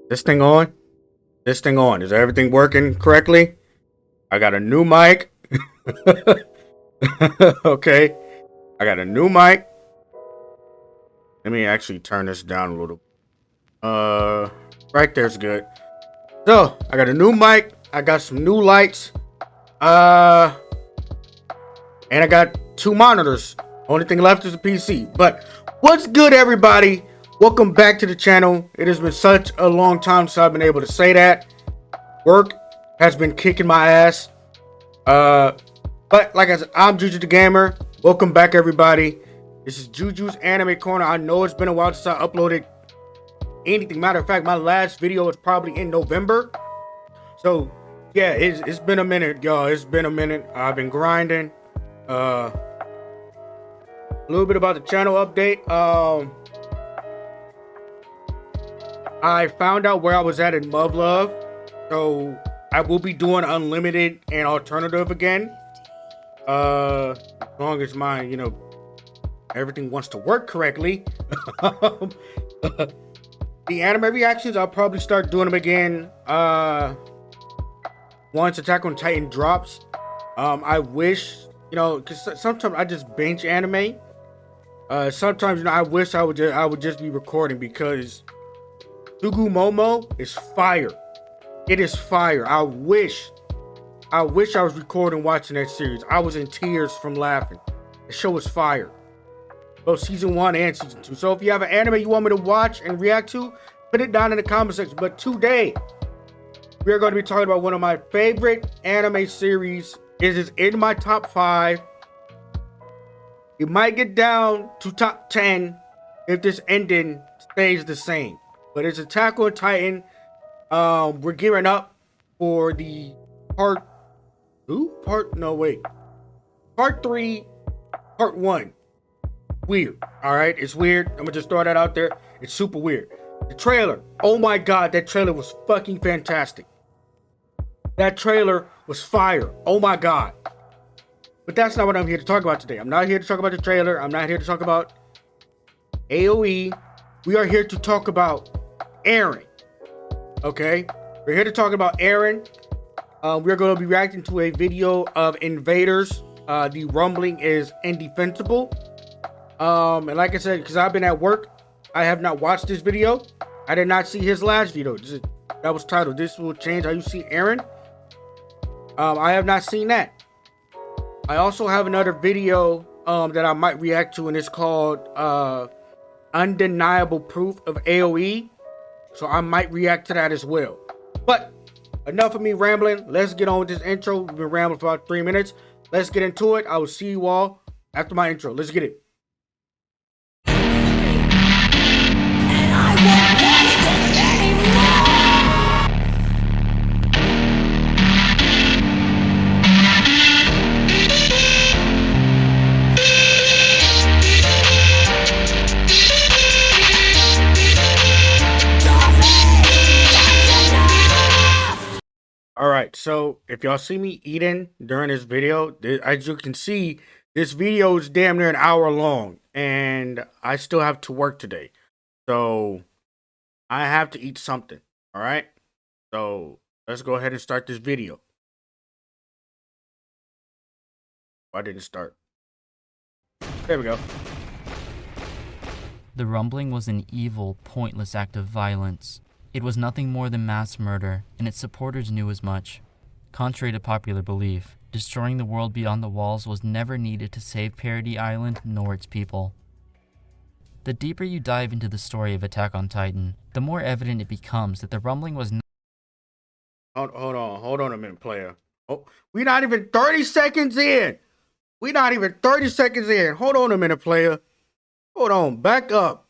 This thing on? This thing on. Is everything working correctly? I got a new mic. Okay. I got a new mic. Let me actually turn this down a little. Right there's good. So, I got a new mic. I got some new lights. And I got two monitors. Only thing left is a PC. But what's good, everybody? Welcome back to the channel. It has been such a long time since I've been able to say that. Work has been kicking my ass. But like I said, I'm Juju the Gamer. Welcome back, everybody. This is Juju's Anime Corner. I know it's been a while since I uploaded anything. Matter of fact, my last video was probably in November. So yeah, it's been a minute, y'all. It's been a minute. I've been grinding. A little bit about the channel update. I found out where I was at in Love, so I will be doing unlimited and alternative again. As long as my, everything wants to work correctly. The anime reactions, I'll probably start doing them again once Attack on Titan drops. I wish, because sometimes I just binge anime. Sometimes, I wish I would just be recording, because Momo is fire. It is fire. I wish I was recording watching that series. I was in tears from laughing. The show was fire. Both season 1 and season 2. So if you have an anime you want me to watch and react to, put it down in the comment section. But today, we are going to be talking about one of my favorite anime series. It is in my top 5. It might get down to top 10 if this ending stays the same. But it's Attack on Titan. We're gearing up for the part 3, part 1. Weird. Alright, it's weird. I'm gonna just throw that out there. It's super weird. The trailer. Oh my god, that trailer was fucking fantastic. That trailer was fire. Oh my god. But that's not what I'm here to talk about today. I'm not here to talk about the trailer. I'm not here to talk about AoE. We are here to talk about Eren. Okay? We're here to talk about Eren. We're going to be reacting to a video of Invaderzz. The rumbling is Indefensible. And like I said, because I've been at work, I have not watched this video. I did not see his last video. That was titled, "This Will Change How You See Eren." I have not seen that. I also have another video that I might react to, and it's called Undeniable Proof of AoE. So I might react to that as well. But enough of me rambling. Let's get on with this intro. We've been rambling for about 3 minutes. Let's get into it. I will see you all after my intro. Let's get it. Alright, so if y'all see me eating during this video, as you can see, this video is damn near an hour long, and I still have to work today. So, I have to eat something, alright? So, let's go ahead and start this video. I didn't start. There we go. The rumbling was an evil, pointless act of violence. It was nothing more than mass murder, and its supporters knew as much. Contrary to popular belief, destroying the world beyond the walls was never needed to save Paradise Island nor its people. The deeper you dive into the story of Attack on Titan, the more evident it becomes that the rumbling was Hold on a minute, player. Oh, we're not even 30 seconds in. We're not even 30 seconds in. Hold on a minute, player. Hold on, back up.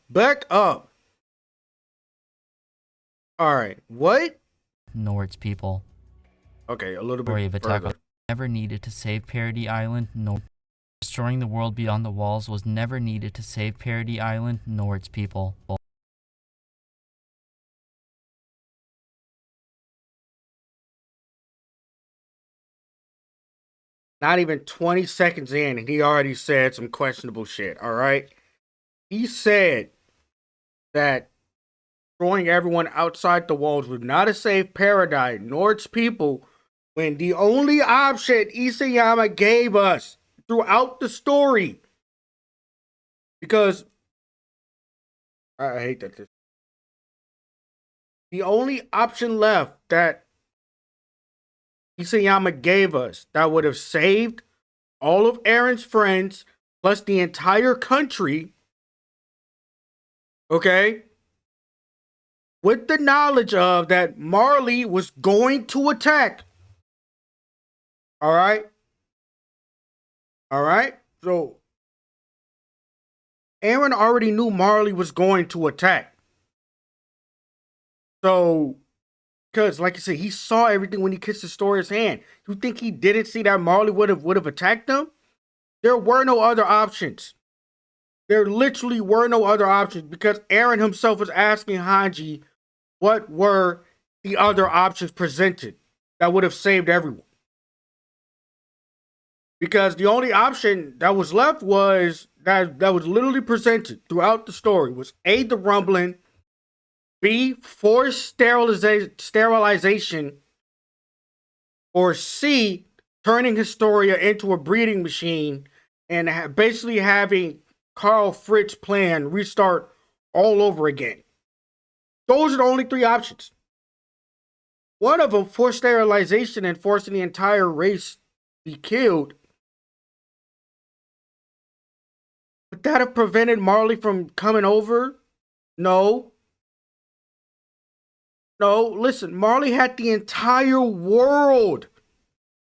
Alright, what? Nor its people. Okay, a little bit Story of Attack further. on never needed to save Paradise Island nor destroying the world beyond the walls was never needed to save Paradise Island nor its people. Not even 20 seconds in, and he already said some questionable shit, alright? He said that destroying everyone outside the walls was not a safe paradise, nor its people, when the only option Isayama gave us throughout the story, because I hate that this, the only option left that Isayama gave us that would have saved all of Eren's friends plus the entire country, okay, with the knowledge of that Marley was going to attack. All right. So Eren already knew Marley was going to attack. So, because like I said, he saw everything when he kissed Historia's hand. You think he didn't see that Marley would have attacked them? There were no other options. There literally were no other options because Eren himself was asking Hanji what were the other options presented that would have saved everyone. Because the only option that was left was that was literally presented throughout the story was A, the rumbling, B, forced sterilization, or C, turning Historia into a breeding machine and basically having Carl Fritz's plan restart all over again. Those are the only three options. One of them, forced sterilization and forcing the entire race to be killed. Would that have prevented Marley from coming over? No. Listen, Marley had the entire world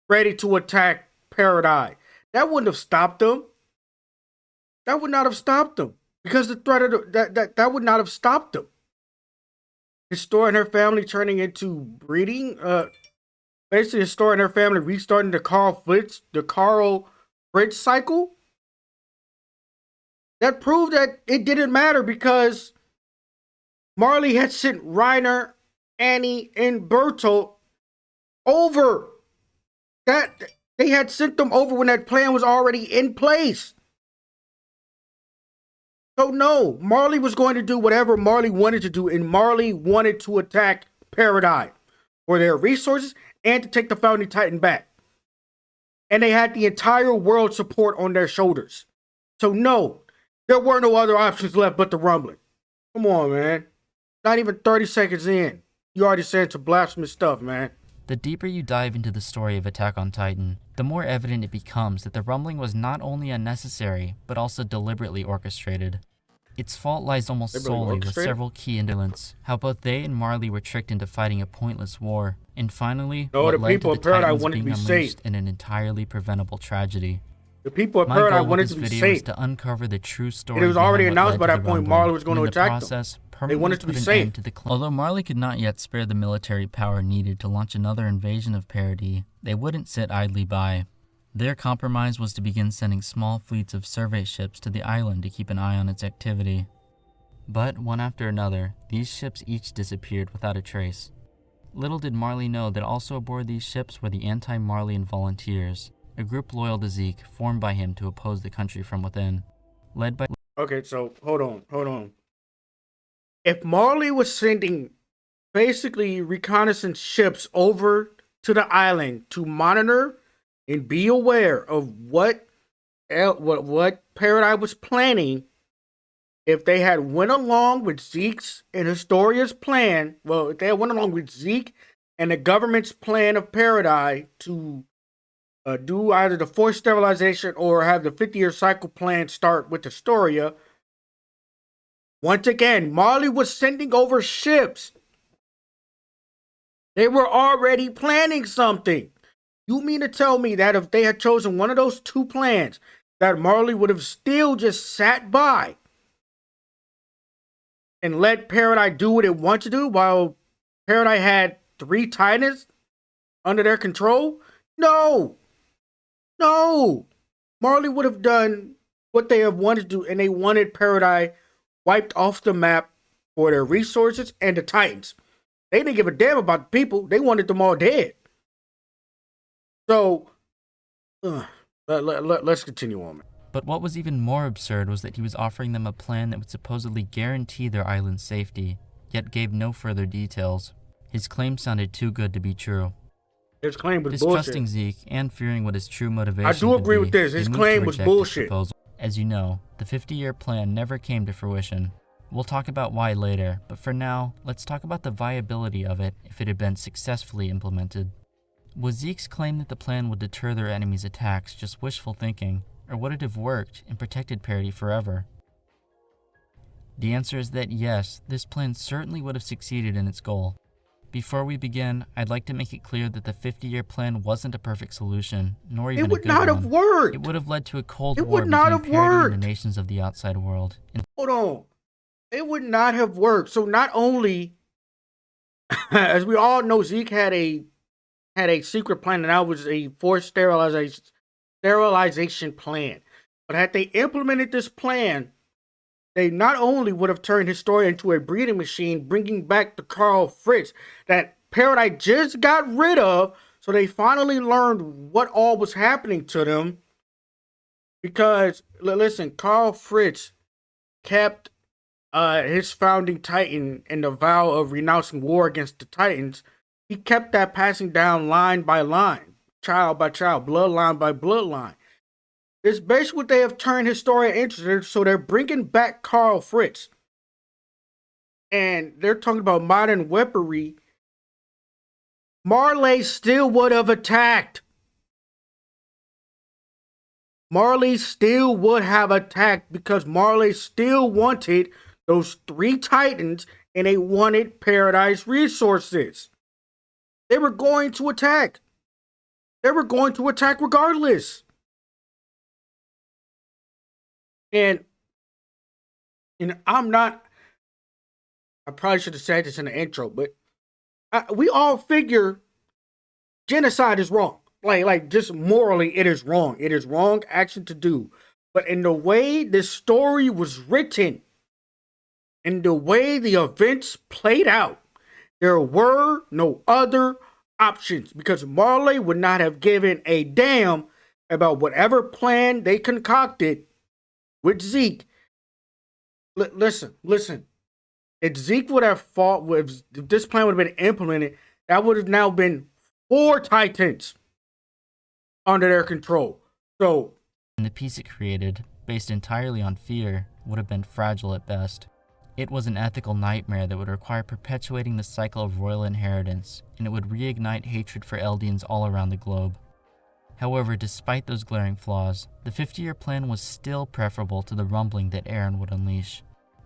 ready to attack Paradise. That wouldn't have stopped them. That would not have stopped them. Because the threat of that would not have stopped them. Historia and her family turning into breeding. Basically, Historia and her family restarting the Carl Fritz cycle. That proved that it didn't matter because Marley had sent Reiner, Annie, and Bertolt over. That they had sent them over when that plan was already in place. So no, Marley was going to do whatever Marley wanted to do, and Marley wanted to attack Paradise for their resources and to take the Founding Titan back. And they had the entire world support on their shoulders. So no, there were no other options left but the rumbling. Come on, man. Not even 30 seconds in, you already saying some blasphemous stuff, man. The deeper you dive into the story of Attack on Titan, the more evident it becomes that the rumbling was not only unnecessary, but also deliberately orchestrated. Its fault lies almost solely with several key indolents, how both they and Marley were tricked into fighting a pointless war, and finally, what led to the Titans being unleashed in an entirely preventable tragedy. The people of Paradise wanted to be safe. Was to uncover the true story. It was already announced by that point Marley was going to attack them. They wanted to be safe. Although Marley could not yet spare the military power needed to launch another invasion of Paradis, they wouldn't sit idly by. Their compromise was to begin sending small fleets of survey ships to the island to keep an eye on its activity. But one after another, these ships each disappeared without a trace. Little did Marley know that also aboard these ships were the anti-Marleyan volunteers, a group loyal to Zeke, formed by him to oppose the country from within. Led by... Okay, so hold on. If Marley was sending basically reconnaissance ships over to the island to monitor and be aware of what Paradise was planning, if they had went along with Zeke's and Historia's plan, well, if they had went along with Zeke and the government's plan of Paradise to do either the forced sterilization or have the 50-year cycle plan start with Historia, once again, Marley was sending over ships. They were already planning something. You mean to tell me that if they had chosen one of those two plans, that Marley would have still just sat by and let Paradise do what it wanted to do while Paradise had 3 Titans under their control? No. Marley would have done what they have wanted to do, and they wanted Paradise wiped off the map for their resources and the Titans. They didn't give a damn about the people. They wanted them all dead. So, let's continue on. But what was even more absurd was that he was offering them a plan that would supposedly guarantee their island's safety. yet gave no further details. His claim sounded too good to be true. His claim was Distrusting bullshit. Zeke and fearing what his true motivation I do could agree be, with this. they His moved claim to was reject his bullshit. proposal. As you know, the 50-year plan never came to fruition. We'll talk about why later, but for now, let's talk about the viability of it if it had been successfully implemented. Was Zeke's claim that the plan would deter their enemies' attacks just wishful thinking, or would it have worked and protected Parity forever? The answer is that yes, this plan certainly would have succeeded in its goal. Before we begin, I'd like to make it clear that the 50-year plan wasn't a perfect solution, nor even a good one. It would not have worked. It would have led to a cold It war would not between have Parity and worked. the nations of the outside world. Hold on. It would not have worked. So not only, as we all know, Zeke had a secret plan, and that was a forced sterilization plan. But had they implemented this plan, they not only would have turned Historia into a breeding machine, bringing back the Carl Fritz that Paradise just got rid of, so they finally learned what all was happening to them. Because, listen, Carl Fritz kept his founding Titan in the vow of renouncing war against the Titans. He kept that passing down line by line, child by child, bloodline by bloodline. It's basically what they have turned Historia into, so they're bringing back Carl Fritz. And they're talking about modern weaponry. Marley still would have attacked. Marley still would have attacked because Marley still wanted those 3 Titans and they wanted Paradise resources. They were going to attack. They were going to attack regardless. And I probably should have said this in the intro, but we all figure genocide is wrong. Like just morally, it is wrong. It is wrong action to do. But in the way this story was written, in the way the events played out, there were no other options because Marley would not have given a damn about whatever plan they concocted with Zeke. Listen. If Zeke would have fought, if this plan would have been implemented, that would have now been 4 Titans under their control. So, and the peace it created, based entirely on fear, would have been fragile at best. It was an ethical nightmare that would require perpetuating the cycle of royal inheritance, and it would reignite hatred for Eldians all around the globe. However, despite those glaring flaws, the 50-year plan was still preferable to the rumbling that Eren would unleash.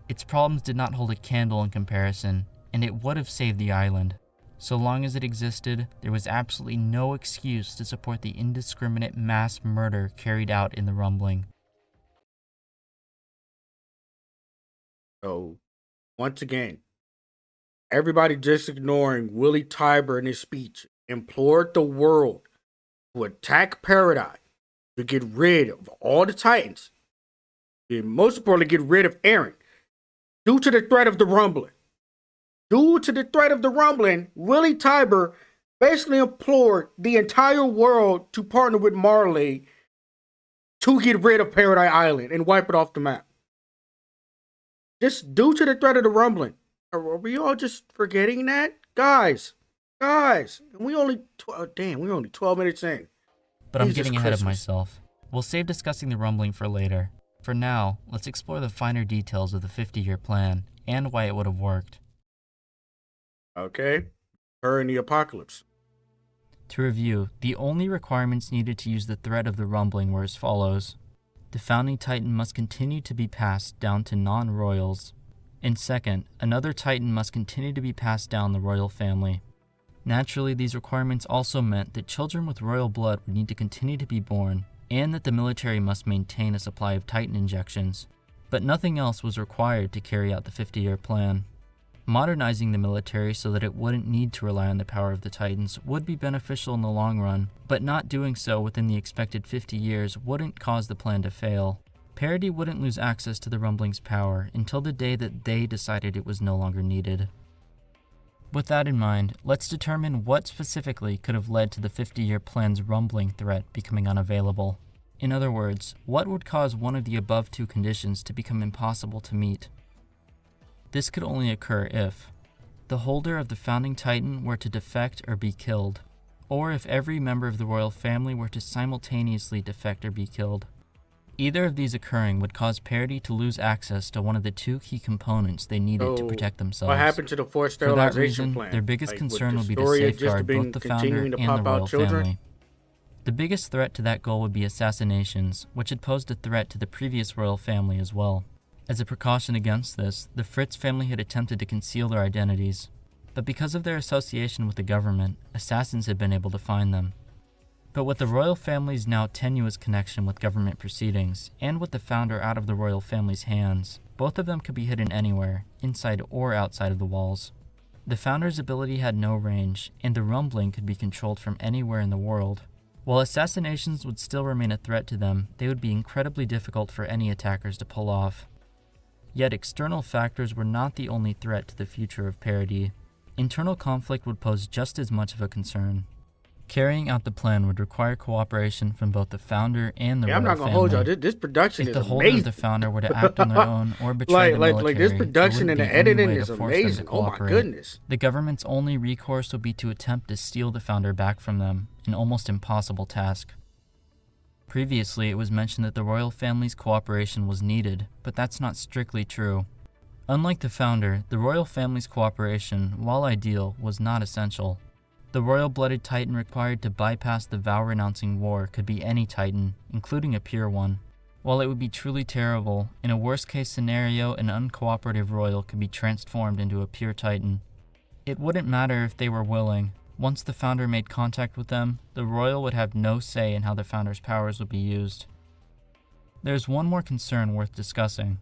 Its problems did not hold a candle in comparison, and it would have saved the island. So long as it existed, there was absolutely no excuse to support the indiscriminate mass murder carried out in the rumbling. So, once again, everybody just ignoring Willie Tybur in his speech implored the world to attack Paradise to get rid of all the Titans, and most importantly, get rid of Eren. Due to the threat of the rumbling. Due to the threat of the rumbling, Willie Tybur basically implored the entire world to partner with Marley to get rid of Paradise Island and wipe it off the map. Just due to the threat of the rumbling. Are we all just forgetting that? Guys, we only 12 minutes in. But I'm getting ahead of myself. We'll save discussing the rumbling for later. For now, let's explore the finer details of the 50-year plan and why it would have worked. Okay, her in the apocalypse. To review, the only requirements needed to use the threat of the rumbling were as follows. The founding Titan must continue to be passed down to non-royals. And second, another Titan must continue to be passed down the royal family. Naturally, these requirements also meant that children with royal blood would need to continue to be born, and that the military must maintain a supply of Titan injections. But nothing else was required to carry out the 50-year plan. Modernizing the military so that it wouldn't need to rely on the power of the Titans would be beneficial in the long run, but not doing so within the expected 50 years wouldn't cause the plan to fail. Parity wouldn't lose access to the rumbling's power until the day that they decided it was no longer needed. With that in mind, let's determine what specifically could have led to the 50-year plan's rumbling threat becoming unavailable. In other words, what would cause one of the above 2 conditions to become impossible to meet? This could only occur if the holder of the founding titan were to defect or be killed, or if every member of the royal family were to simultaneously defect or be killed. Either of these occurring would cause Parity to lose access to one of the two key components they needed to protect themselves. What happened to the forced For that sterilization reason, plan? their biggest concern would be to Astoria just safeguard been both the founder continuing to and the pop out royal children? family. The biggest threat to that goal would be assassinations, which had posed a threat to the previous royal family as well. As a precaution against this, the Fritz family had attempted to conceal their identities, but because of their association with the government, assassins had been able to find them. But with the royal family's now tenuous connection with government proceedings, and with the founder out of the royal family's hands, both of them could be hidden anywhere, inside or outside of the walls. The founder's ability had no range, and the rumbling could be controlled from anywhere in the world. While assassinations would still remain a threat to them, they would be incredibly difficult for any attackers to pull off. Yet external factors were not the only threat to the future of Parity. Internal conflict would pose just as much of a concern. Carrying out the plan would require cooperation from both the founder and the royal family. I'm not gonna hold y'all. This production if is the holder amazing. of the founder were to act on their own or betray the military, like this production there and wouldn't the be any editing way to is force them to amazing. Oh my cooperate. goodness. The government's only recourse would be to attempt to steal the founder back from them, an almost impossible task. Previously, it was mentioned that the royal family's cooperation was needed, but that's not strictly true. Unlike the founder, the royal family's cooperation, while ideal, was not essential. The royal-blooded titan required to bypass the vow-renouncing war could be any titan, including a pure one. While it would be truly terrible, in a worst-case scenario, an uncooperative royal could be transformed into a pure titan. It wouldn't matter if they were willing. Once the founder made contact with them, the royal would have no say in how the founder's powers would be used. There's one more concern worth discussing.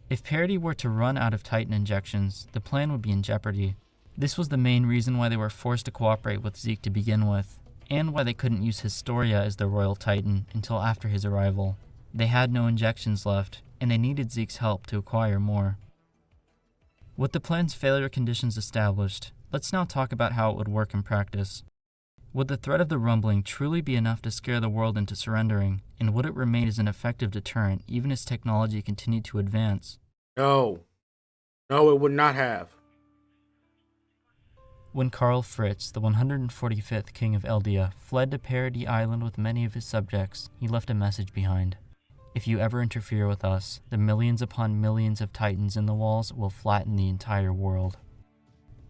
If Parity were to run out of titan injections, the plan would be in jeopardy. This was the main reason why they were forced to cooperate with Zeke to begin with, and why they couldn't use Historia as their royal titan until after his arrival. They had no injections left, and they needed Zeke's help to acquire more. With the plan's failure conditions established, let's now talk about how it would work in practice. Would the threat of the rumbling truly be enough to scare the world into surrendering, and would it remain as an effective deterrent even as technology continued to advance? No, it would not have. When Karl Fritz, the 145th king of Eldia, fled to Parity Island with many of his subjects, he left a message behind. If you ever interfere with us, the millions upon millions of titans in the walls will flatten the entire world.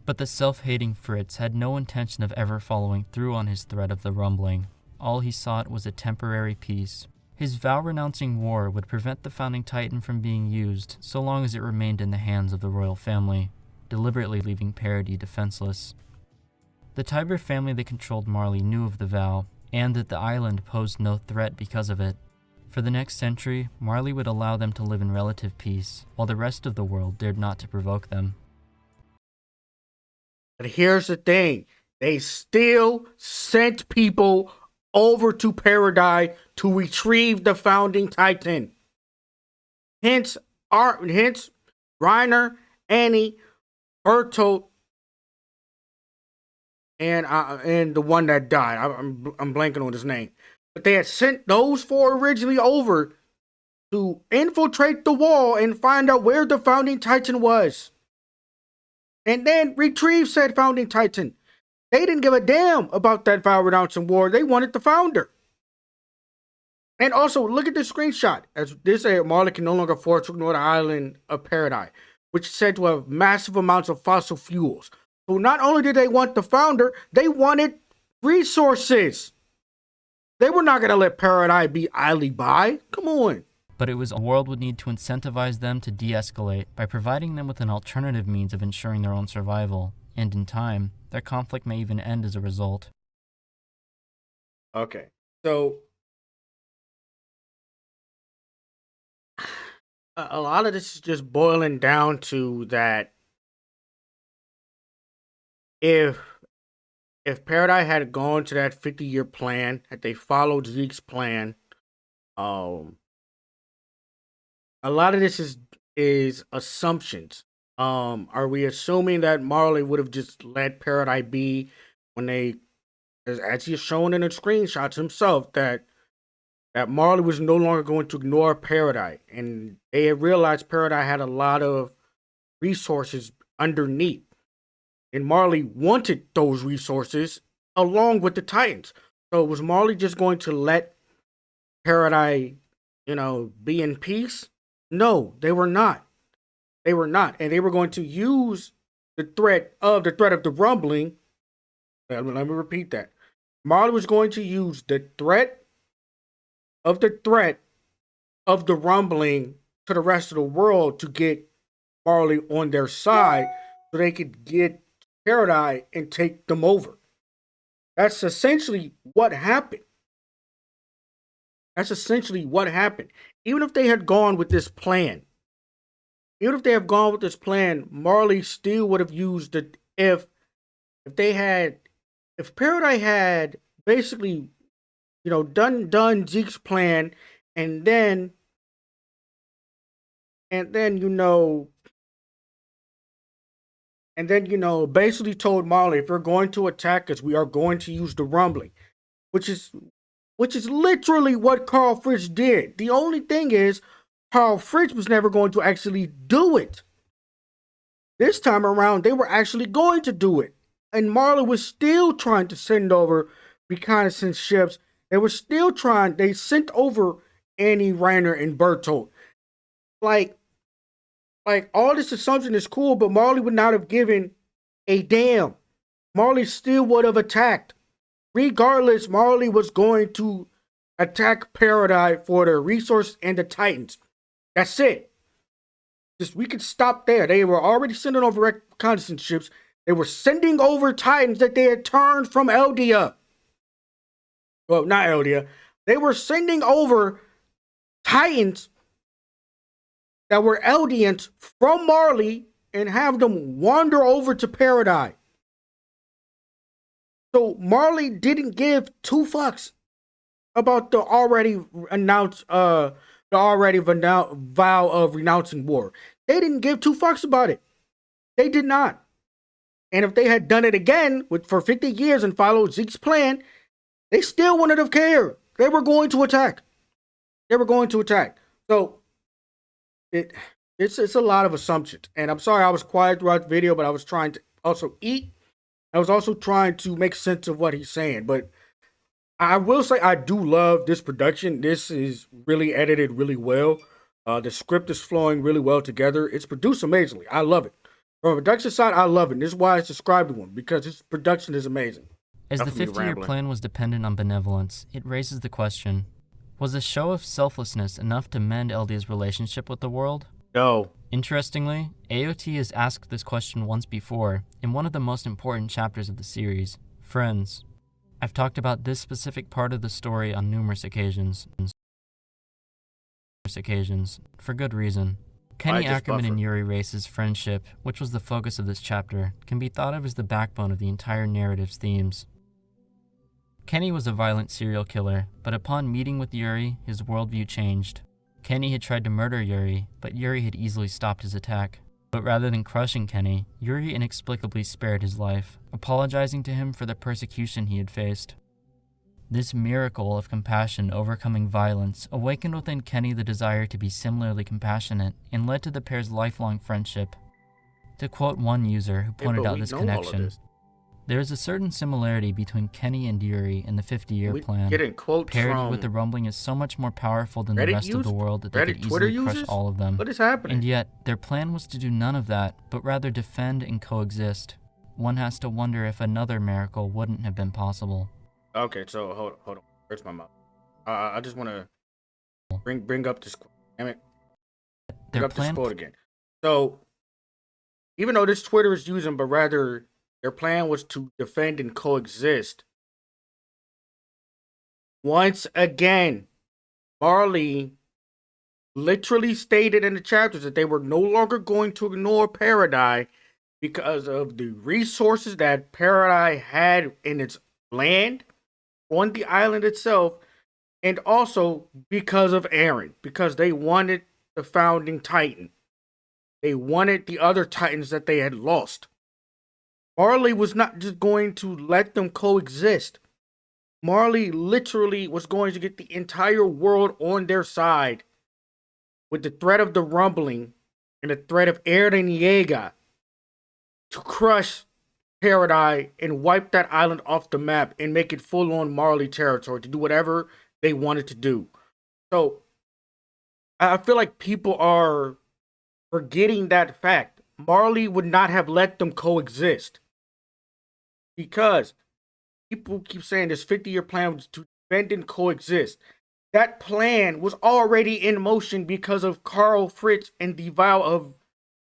But the self-hating Fritz had no intention of ever following through on his threat of the rumbling. All he sought was a temporary peace. His vow-renouncing war would prevent the founding titan from being used so long as it remained in the hands of the royal family, deliberately leaving Parity defenseless. The Tiber family that controlled Marley knew of the vow, and that the island posed no threat because of it. For the next century, Marley would allow them to live in relative peace, while the rest of the world dared not to provoke them. But here's the thing. They still sent people over to Paradise to retrieve the founding titan. Hence Reiner, Annie, Bertolt, and the one that died. I'm blanking on his name. But they had sent those four originally over to infiltrate the wall and find out where the founding titan was. And then retrieve said founding titan. They didn't give a damn about that vow renouncing war. They wanted the founder. And also, look at this screenshot. As this Marley can no longer afford to ignore the island of Paradise, which is said to have massive amounts of fossil fuels. So not only did they want the founder, they wanted resources. They were not going to let Paradise be idly by. Come on. But it was a world would need to incentivize them to de-escalate by providing them with an alternative means of ensuring their own survival. And in time, their conflict may even end as a result. Okay, so a lot of this is just boiling down to that if Paradise had gone to that 50-year plan, that they followed Zeke's plan, a lot of this is assumptions. Are we assuming that Marley would have just let Paradise be when they, as he's shown in the screenshots himself, that Marley was no longer going to ignore Paradise, and they had realized Paradise had a lot of resources underneath. And Marley wanted those resources along with the Titans. So was Marley just going to let Paradise, be in peace? No, they were not. They were not. And they were going to use the threat of the rumbling. Let me repeat that. Marley was going to use the threat of the rumbling to the rest of the world to get Marley on their side so they could get Paradise and take them over. That's essentially what happened. That's essentially what happened. Even if they had gone with this plan, Marley still would have used it if Paradise had basically, done Zeke's plan and then and then basically told Marley, if you're going to attack us, we are going to use the rumbling, which is literally what Carl Fritz did. The only thing is, Carl Fritz was never going to actually do it. This time around, they were actually going to do it. And Marley was still trying to send over reconnaissance ships. They sent over Annie, Rainer, and Bertolt. Like all this assumption is cool, but Marley would not have given a damn. Marley still would have attacked. Regardless, Marley was going to attack Paradise for the resources and the Titans. That's it. We could stop there. They were already sending over reconnaissance ships. They were sending over Titans that they had turned from Eldia. Well, not Eldia. They were sending over Titans that were Eldians from Marley and have them wander over to Paradise. So Marley didn't give two fucks about the already announced vow of renouncing war. They didn't give two fucks about it. They did not. And if they had done it again for 50 years and followed Zeke's plan, they still wouldn't have cared. They were going to attack. So it's a lot of assumptions. And I'm sorry I was quiet throughout the video, but I was trying to also eat. I was also trying to make sense of what he's saying. But I will say I do love this production. This is really edited really well. The script is flowing really well together. It's produced amazingly. I love it. From a production side, I love it. This is why I subscribe to him, because his production is amazing. As the 50-year plan was dependent on benevolence, it raises the question, was a show of selflessness enough to mend Eldia's relationship with the world? No. Interestingly, AOT has asked this question once before in one of the most important chapters of the series, Friends. I've talked about this specific part of the story on numerous occasions. For good reason. Kenny Ackerman and Yuri Race's friendship, which was the focus of this chapter, can be thought of as the backbone of the entire narrative's themes. Kenny was a violent serial killer, but upon meeting with Yuri, his worldview changed. Kenny had tried to murder Yuri, but Yuri had easily stopped his attack. But rather than crushing Kenny, Yuri inexplicably spared his life, apologizing to him for the persecution he had faced. This miracle of compassion overcoming violence awakened within Kenny the desire to be similarly compassionate and led to the pair's lifelong friendship. To quote one user who pointed out this connection, there is a certain similarity between Kenny and Yuri in the 50-year plan. Parity with the rumbling is so much more powerful than the rest of the world that they could easily crush all of them. What is happening? And yet, their plan was to do none of that, but rather defend and coexist. One has to wonder if another miracle wouldn't have been possible. Okay, so hold on. Where's my mouth? I just want to bring up this quote. Damn it. Bring up this quote again. So, even though this Twitter is using, but rather their plan was to defend and coexist. Once again, Marley literally stated in the chapters that they were no longer going to ignore Paradise because of the resources that Paradise had in its land on the island itself, and also because of Eren, because they wanted the founding Titan. They wanted the other Titans that they had lost. Marley was not just going to let them coexist. Marley literally was going to get the entire world on their side with the threat of the rumbling and the threat of Eren and Yeager to crush Paradise and wipe that island off the map and make it full on Marley territory to do whatever they wanted to do. So I feel like people are forgetting that fact. Marley would not have let them coexist because people keep saying this 50-year plan was to defend and coexist. That plan was already in motion because of Carl Fritz and the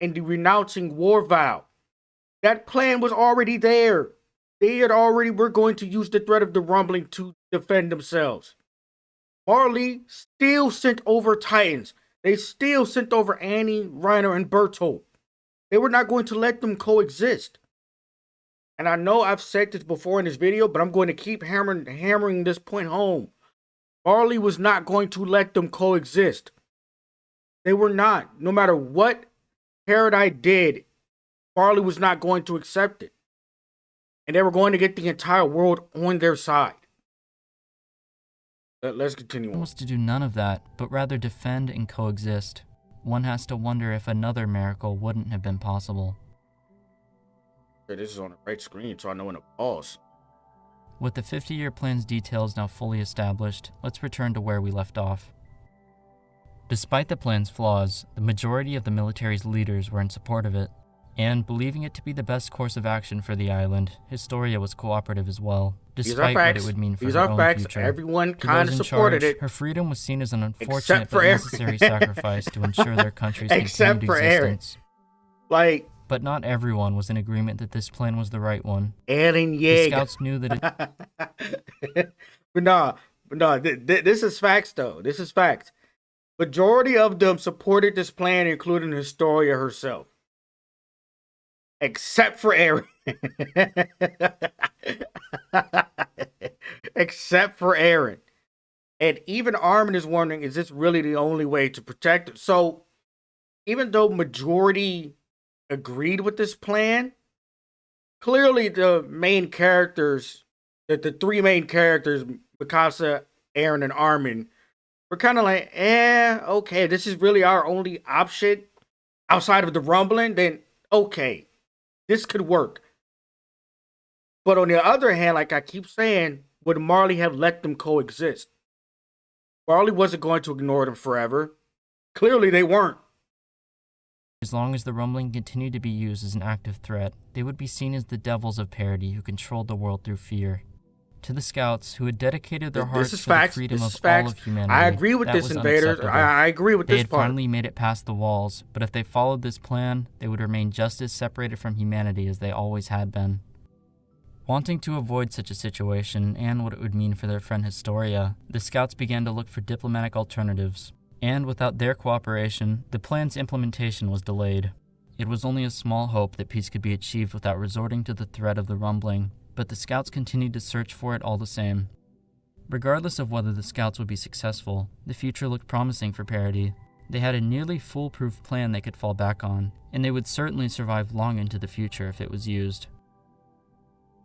renouncing war vow. That plan was already there. They had already were going to use the threat of the rumbling to defend themselves. Marley still sent over Titans. They still sent over Annie, Reiner, and Bertolt. They were not going to let them coexist. And I know I've said this before in this video, but I'm going to keep hammering this point home. Marley was not going to let them coexist. They were not. No matter what Paradise did, Marley was not going to accept it. And they were going to get the entire world on their side. Let's continue on. Was to do none of that, but rather defend and coexist. One has to wonder if another miracle wouldn't have been possible. This is on the right screen, so I know when to pause. With the 50-year plan's details now fully established, let's return to where we left off. Despite the plan's flaws, the majority of the military's leaders were in support of it, and believing it to be the best course of action for the island, Historia was cooperative as well, despite what it would mean for her own future. Everyone kind of supported it. Her freedom was seen as an unfortunate but necessary sacrifice to ensure their country's continued existence. But not everyone was in agreement that this plan was the right one. Eren Yeager. The scouts knew that it... but this is facts, though. This is facts. Majority of them supported this plan, including Historia herself. Except for Eren. Except for Eren. And even Armin is wondering, is this really the only way to protect it? So, even though majority agreed with this plan, clearly the main characters, the three main characters, Mikasa, Eren, and Armin, were kind of like, okay, this is really our only option outside of the rumbling, then okay, this could work. But on the other hand, like I keep saying, would Marley have let them coexist? Marley wasn't going to ignore them forever. Clearly they weren't. As long as the rumbling continued to be used as an active threat, they would be seen as the devils of parody who controlled the world through fear. To the scouts, who had dedicated their hearts to the freedom of all of humanity, I agree with this, Invaders. I agree with this part. They had finally made it past the walls, but if they followed this plan, they would remain just as separated from humanity as they always had been. Wanting to avoid such a situation, and what it would mean for their friend Historia, the scouts began to look for diplomatic alternatives. And without their cooperation, the plan's implementation was delayed. It was only a small hope that peace could be achieved without resorting to the threat of the rumbling, but the scouts continued to search for it all the same. Regardless of whether the scouts would be successful, the future looked promising for Parody. They had a nearly foolproof plan they could fall back on, and they would certainly survive long into the future if it was used.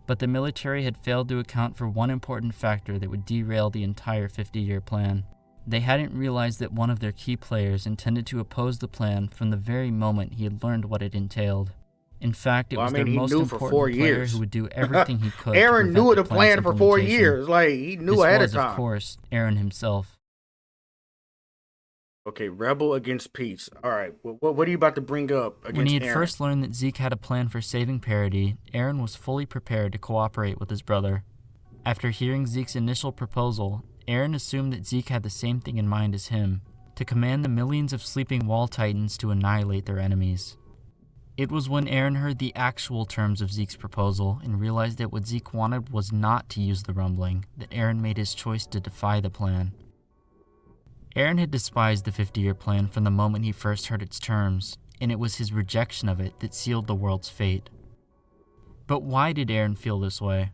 But the military had failed to account for one important factor that would derail the entire 50-year plan. They hadn't realized that one of their key players intended to oppose the plan from the very moment he had learned what it entailed. In fact, it was their most important player who would do everything he could. Eren knew the plan for 4 years. Like, he knew ahead of time. Of course, Eren himself. Okay, rebel against peace. All right, what are you about to bring up against Eren? When he had first learned that Zeke had a plan for saving Parody, Eren was fully prepared to cooperate with his brother. After hearing Zeke's initial proposal, Eren assumed that Zeke had the same thing in mind as him, to command the millions of sleeping wall titans to annihilate their enemies. It was when Eren heard the actual terms of Zeke's proposal and realized that what Zeke wanted was not to use the rumbling, that Eren made his choice to defy the plan. Eren had despised the 50-year plan from the moment he first heard its terms, and it was his rejection of it that sealed the world's fate. But why did Eren feel this way?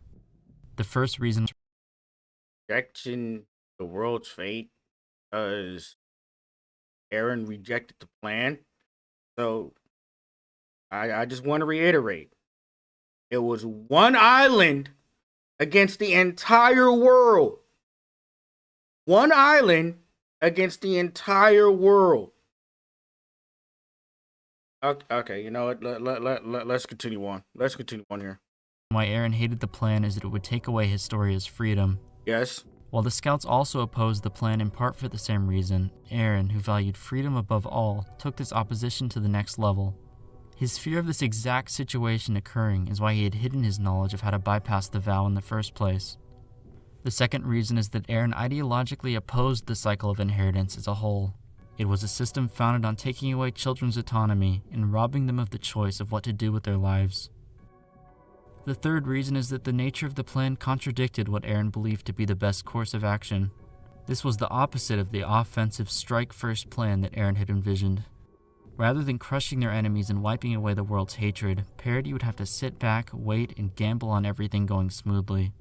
The first reason... Rejection the world's fate because Eren rejected the plan. So I just want to reiterate, it was one island against the entire world. One island against the entire world. Okay, you know what? Let's continue on. Let's continue on here. why Eren hated the plan is that it would take away Historia's freedom. Yes. While the scouts also opposed the plan in part for the same reason, Eren, who valued freedom above all, took this opposition to the next level. His fear of this exact situation occurring is why he had hidden his knowledge of how to bypass the vow in the first place. The second reason is that Eren ideologically opposed the cycle of inheritance as a whole. It was a system founded on taking away children's autonomy and robbing them of the choice of what to do with their lives. The third reason is that the nature of the plan contradicted what Eren believed to be the best course of action. This was the opposite of the offensive strike-first plan that Eren had envisioned. Rather than crushing their enemies and wiping away the world's hatred, Parody would have to sit back, wait, and gamble on everything going smoothly.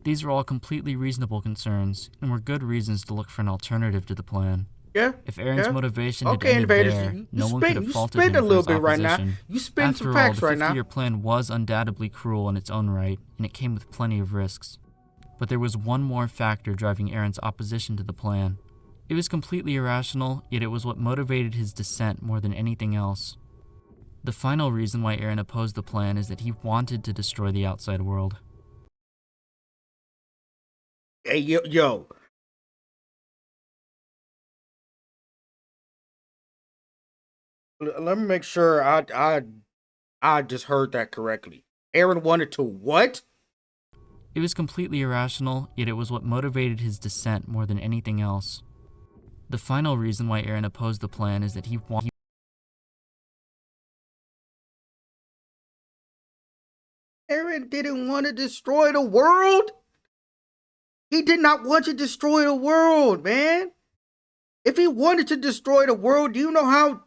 These were all completely reasonable concerns, and were good reasons to look for an alternative to the plan. Yeah. If Eren's motivation had Okay, ended Invaderzz, there, no one could have faulted him a for little his bit right now. opposition. You spin After some all, facts the right now. 50-year plan was undoubtedly cruel in its own right, and it came with plenty of risks. But there was one more factor driving Eren's opposition to the plan. It was completely irrational, yet it was what motivated his dissent more than anything else. The final reason why Eren opposed the plan is that he wanted to destroy the outside world. Hey, yo. Let me make sure I just heard that correctly. Eren wanted to what? It was completely irrational, yet it was what motivated his dissent more than anything else. The final reason why Eren opposed the plan is that he wanted. Eren didn't want to destroy the world. He did not want to destroy the world, man. If he wanted to destroy the world, do you know how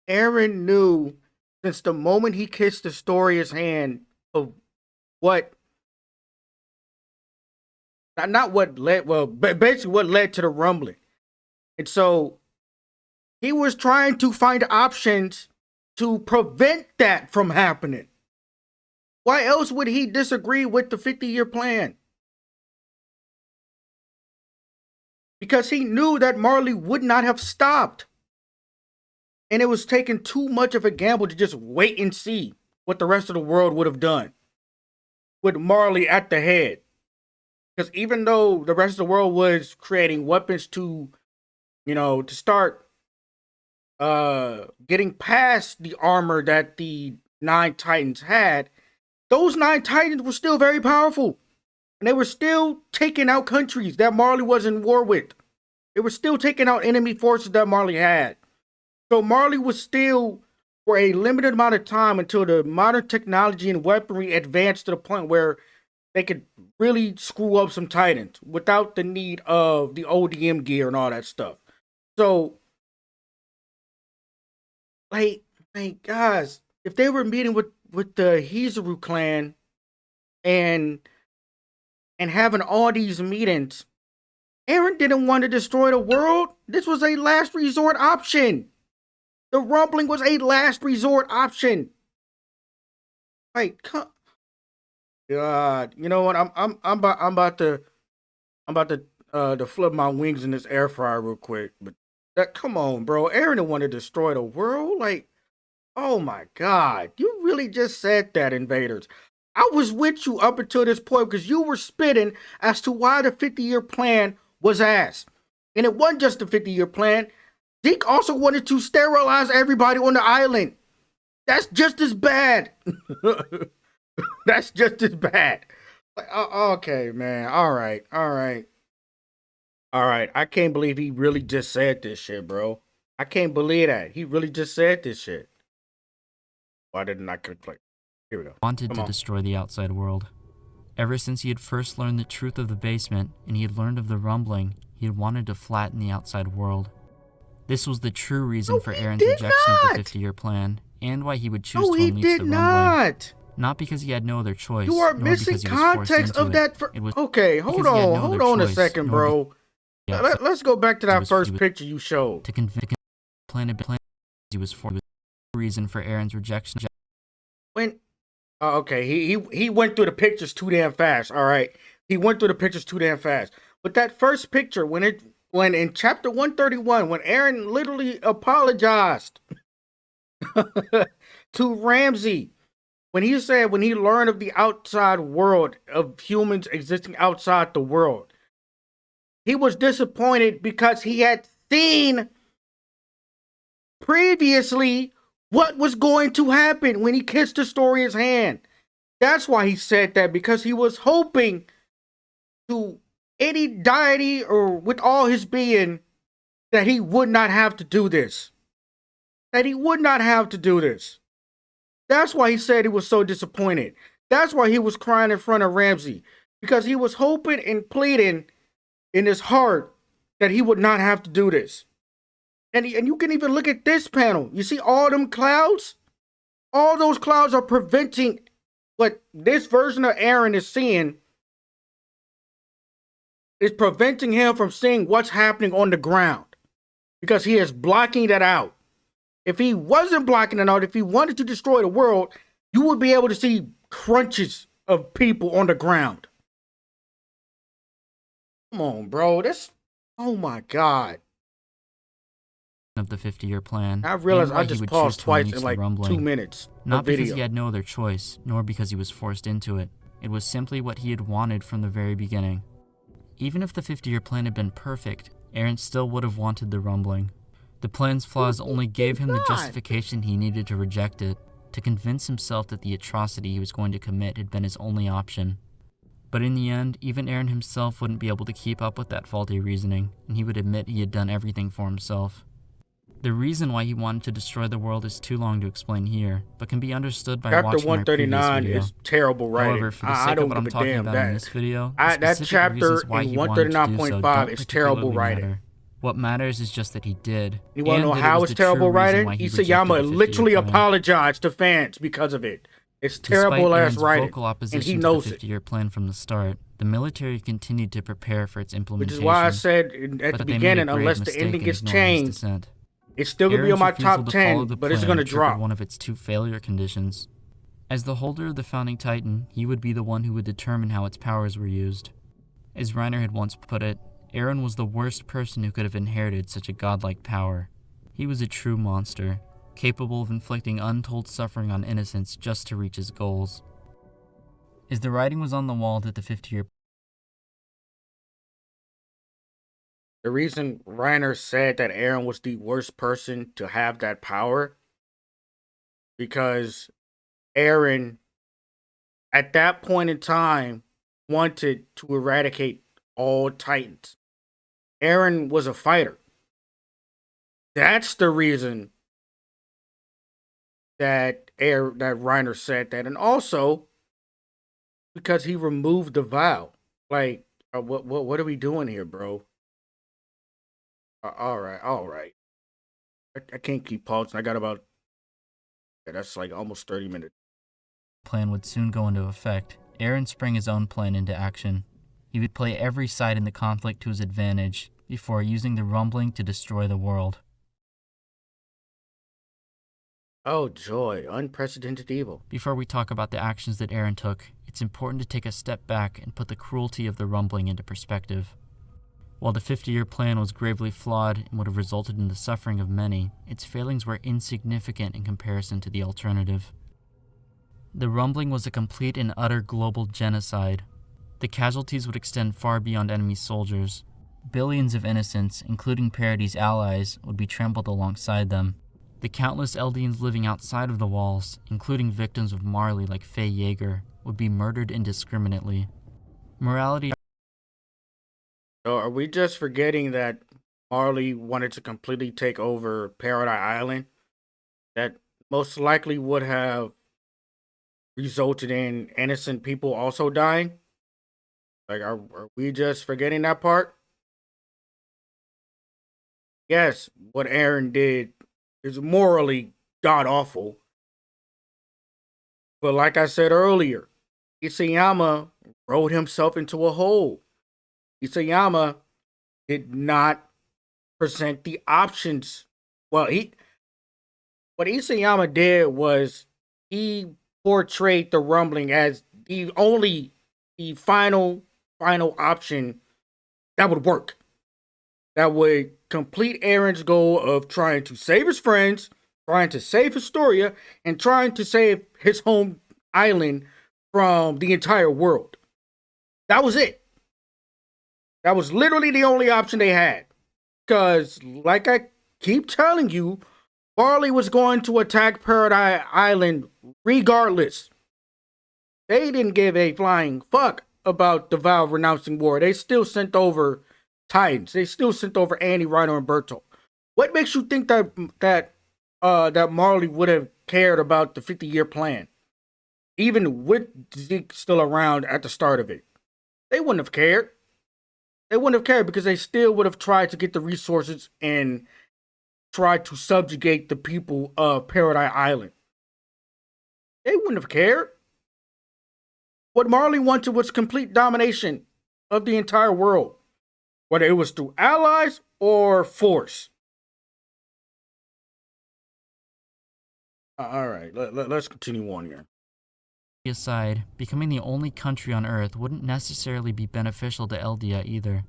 Eren knew since the moment he kissed Historia's hand of what, not what led, well, basically what led to the rumbling. And so he was trying to find options to prevent that from happening. Why else would he disagree with the 50-year plan? Because he knew that Marley would not have stopped. And it was taking too much of a gamble to just wait and see what the rest of the world would have done with Marley at the head. Because even though the rest of the world was creating weapons to, to start getting past the armor that the 9 Titans had, those 9 Titans were still very powerful. And they were still taking out countries that Marley was in war with. They were still taking out enemy forces that Marley had. So Marley was still, for a limited amount of time, until the modern technology and weaponry advanced to the point where they could really screw up some Titans without the need of the ODM gear and all that stuff. So, like guys, if they were meeting with the Hizuru clan and having all these meetings, Eren didn't want to destroy the world. This was a last resort option. The rumbling was a last resort option. Like, God, you know what? I'm about to flip my wings in this air fryer real quick. But come on, bro. Eren didn't want to destroy the world. Like, oh my God, you really just said that, Invaderzz. I was with you up until this point because you were spitting as to why the 50-year plan was ass. And it wasn't just the 50-year plan. Zeke also wanted to sterilize everybody on the island. That's just as bad. That's just as bad. Okay, man. All right. I can't believe he really just said this shit, bro. I can't believe that. He really just said this shit. Why didn't I click play? Here we go. Wanted to destroy the outside world. Ever since he had first learned the truth of the basement and he had learned of the rumbling, he had wanted to flatten the outside world. This was the true reason for Eren's rejection of the 50-year plan, and why he would choose to unleash the rumbling. Not because he had no other choice. You are missing context of that. Okay, hold on a second, bro. Let's go back to that first picture you showed. To convince plan he was for the reason for Eren's rejection. Okay, he went through the pictures too damn fast. All right, he went through the pictures too damn fast. But that first picture, when in chapter 131, when Eren literally apologized to Ramsey. When he said, when he learned of the outside world, of humans existing outside the world, he was disappointed because he had seen previously what was going to happen when he kissed Astoria's hand. That's why he said that, because he was hoping to any deity or with all his being that he would not have to do this. That he would not have to do this. That's why he said he was so disappointed. That's why he was crying in front of Ramsey. Because he was hoping and pleading in his heart that he would not have to do this. And you can even look at this panel. You see all them clouds? All those clouds are preventing what this version of Eren is seeing. Is preventing him from seeing what's happening on the ground. Because he is blocking that out. If he wasn't blocking it out, if he wanted to destroy the world, you would be able to see crunches of people on the ground. Come on, bro. Oh my God. Of the 50-year plan. I realized I just paused twice in like 2 minutes. Not because he had no other choice, nor because he was forced into it. It was simply what he had wanted from the very beginning. Even if the 50-year plan had been perfect, Eren still would have wanted the rumbling. The plan's flaws only gave him the justification he needed to reject it, to convince himself that the atrocity he was going to commit had been his only option. But in the end, even Eren himself wouldn't be able to keep up with that faulty reasoning, and he would admit he had done everything for himself. The reason why he wanted to destroy the world is too long to explain here, but can be understood by watching my previous video. Chapter 139 is terrible writing. However, for the sake of what I'm talking about in this video, that chapter in 139.5 is terrible writing. What matters is just that he did. You want to know how it's terrible writing? Isayama literally apologized to fans because of it. It's terrible ass writing, and he knows it. 50-year plan from the start, the military continued to prepare for its implementation. Which is why I said at the beginning, unless the ending gets changed, it's still going to be on my top 10, but it's going to drop. One of its 2 failure conditions. As the holder of the founding titan, he would be the one who would determine how its powers were used. As Reiner had once put it, Eren was the worst person who could have inherited such a godlike power. He was a true monster, capable of inflicting untold suffering on innocents just to reach his goals. As the writing was on the wall that the 50-year... The reason Reiner said that Eren was the worst person to have that power, because Eren, at that point in time, wanted to eradicate all Titans. Eren was a fighter. That's the reason that Reiner said that, and also because he removed the vow. Like, what are we doing here, bro? All right. I can't keep pausing. I got about that's like almost 30 minutes. Plan would soon go into effect. Eren sprang his own plan into action. He would play every side in the conflict to his advantage, before using the rumbling to destroy the world. Oh joy, unprecedented evil. Before we talk about the actions that Eren took, it's important to take a step back and put the cruelty of the rumbling into perspective. While the 50-year plan was gravely flawed and would have resulted in the suffering of many, its failings were insignificant in comparison to the alternative. The rumbling was a complete and utter global genocide. The casualties would extend far beyond enemy soldiers. Billions of innocents, including Parady's allies, would be trampled alongside them. The countless Eldians living outside of the walls, including victims of Marley like Faye Yeager, would be murdered indiscriminately. Morality... So are we just forgetting that Marley wanted to completely take over Paradise Island? That most likely would have resulted in innocent people also dying? Like, are we just forgetting that part? Yes, what Eren did is morally god-awful. But like I said earlier, Isayama rode himself into a hole. Isayama did not present the options. Well, what Isayama did was he portrayed the rumbling as the final option that would work. That would complete Eren's goal of trying to save his friends, trying to save Historia and trying to save his home island from the entire world. That was it. That was literally the only option they had. Because, like I keep telling you, Marley was going to attack Paradise Island regardless. They didn't give a flying fuck about the Vow renouncing war. They still sent over Titans. They still sent over Annie, Rhino, and Berto. What makes you think that Marley would have cared about the 50-year plan, even with Zeke still around at the start of it? They wouldn't have cared. They wouldn't have cared because they still would have tried to get the resources and try to subjugate the people of Paradise Island. They wouldn't have cared. What Marley wanted was complete domination of the entire world, whether it was through allies or force. All right, let's continue on here. Aside, becoming the only country on Earth wouldn't necessarily be beneficial to Eldia either.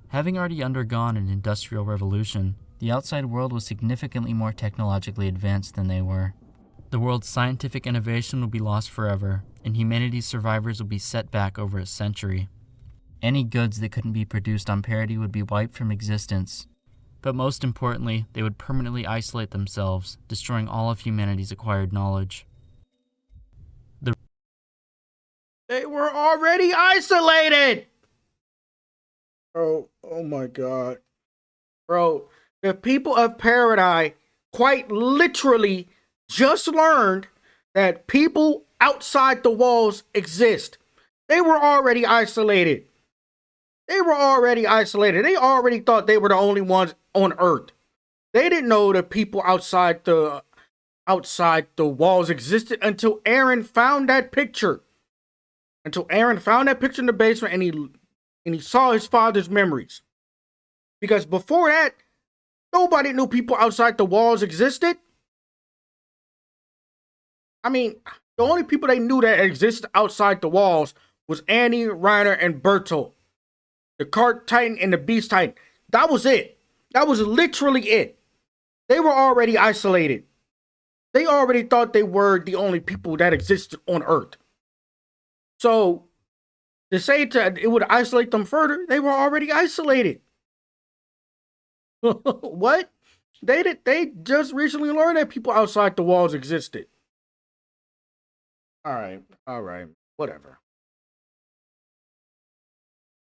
Having already undergone an industrial revolution, the outside world was significantly more technologically advanced than they were. The world's scientific innovation would be lost forever, and humanity's survivors would be set back over a century. Any goods that couldn't be produced on Parity would be wiped from existence. But most importantly, they would permanently isolate themselves, destroying all of humanity's acquired knowledge. They were already isolated! Oh my god. Bro, the people of Paradise quite literally just learned that people outside the walls exist. They were already isolated. They already thought they were the only ones on Earth. They didn't know the people outside the walls existed until Eren found that picture. Until Eren found that picture in the basement and he saw his father's memories. Because before that, nobody knew people outside the walls existed. I mean, the only people they knew that existed outside the walls was Annie, Reiner, and Berto. The Cart Titan and the Beast Titan. That was it. That was literally it. They were already isolated. They already thought they were the only people that existed on Earth. So, to say it would isolate them further, they were already isolated. What? They just recently learned that people outside the walls existed. Alright, whatever.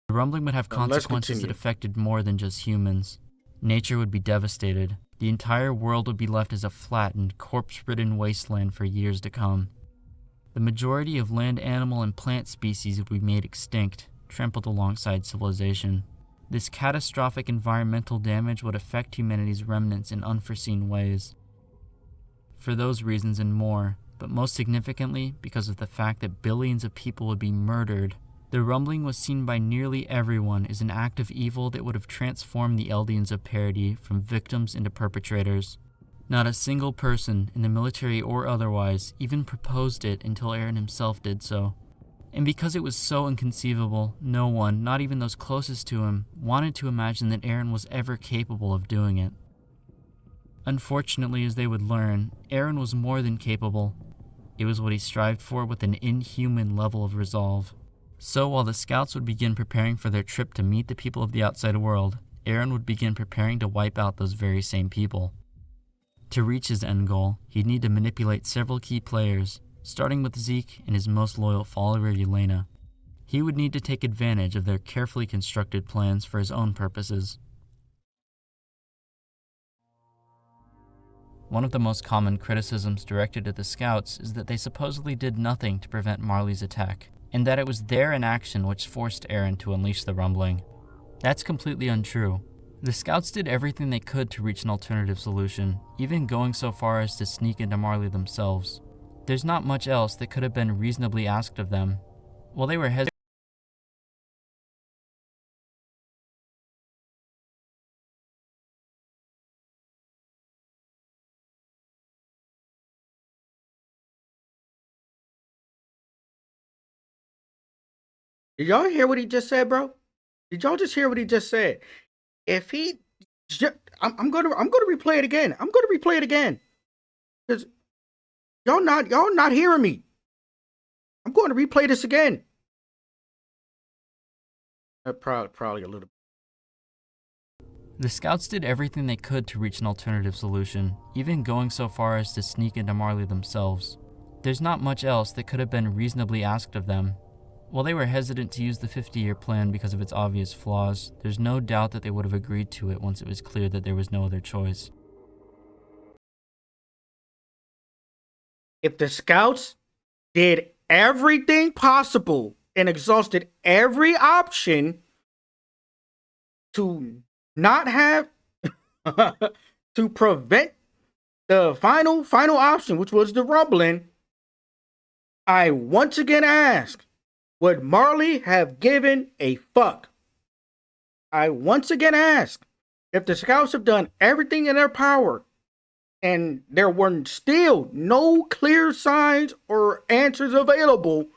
The rumbling would have consequences that affected more than just humans. Nature would be devastated. The entire world would be left as a flattened, corpse-ridden wasteland for years to come. The majority of land animal and plant species would be made extinct, trampled alongside civilization. This catastrophic environmental damage would affect humanity's remnants in unforeseen ways. For those reasons and more, but most significantly because of the fact that billions of people would be murdered, the rumbling was seen by nearly everyone as an act of evil that would have transformed the Eldians of Parity from victims into perpetrators. Not a single person, in the military or otherwise, even proposed it until Eren himself did so. And because it was so inconceivable, no one, not even those closest to him, wanted to imagine that Eren was ever capable of doing it. Unfortunately, as they would learn, Eren was more than capable. It was what he strived for with an inhuman level of resolve. So while the scouts would begin preparing for their trip to meet the people of the outside world, Eren would begin preparing to wipe out those very same people. To reach his end goal, he'd need to manipulate several key players, starting with Zeke and his most loyal follower, Yelena. He would need to take advantage of their carefully constructed plans for his own purposes. One of the most common criticisms directed at the scouts is that they supposedly did nothing to prevent Marley's attack, and that it was their inaction which forced Eren to unleash the rumbling. That's completely untrue. The scouts did everything they could to reach an alternative solution, even going so far as to sneak into Marley themselves. There's not much else that could have been reasonably asked of them. While they were hesitant, Did y'all hear what he just said, bro? Did y'all just hear what he just said? If he, I'm gonna replay it again. Because y'all not hearing me. I'm going to replay this again. Probably a little. The scouts did everything they could to reach an alternative solution, even going so far as to sneak into Marley themselves. There's not much else that could have been reasonably asked of them. While they were hesitant to use the 50-year plan because of its obvious flaws, there's no doubt that they would have agreed to it once it was clear that there was no other choice. If the scouts did everything possible and exhausted every option to not have to prevent the final option, which was the rumbling, I once again ask, would Marley have given a fuck? I once again ask, if the scouts have done everything in their power and there were still no clear signs or answers available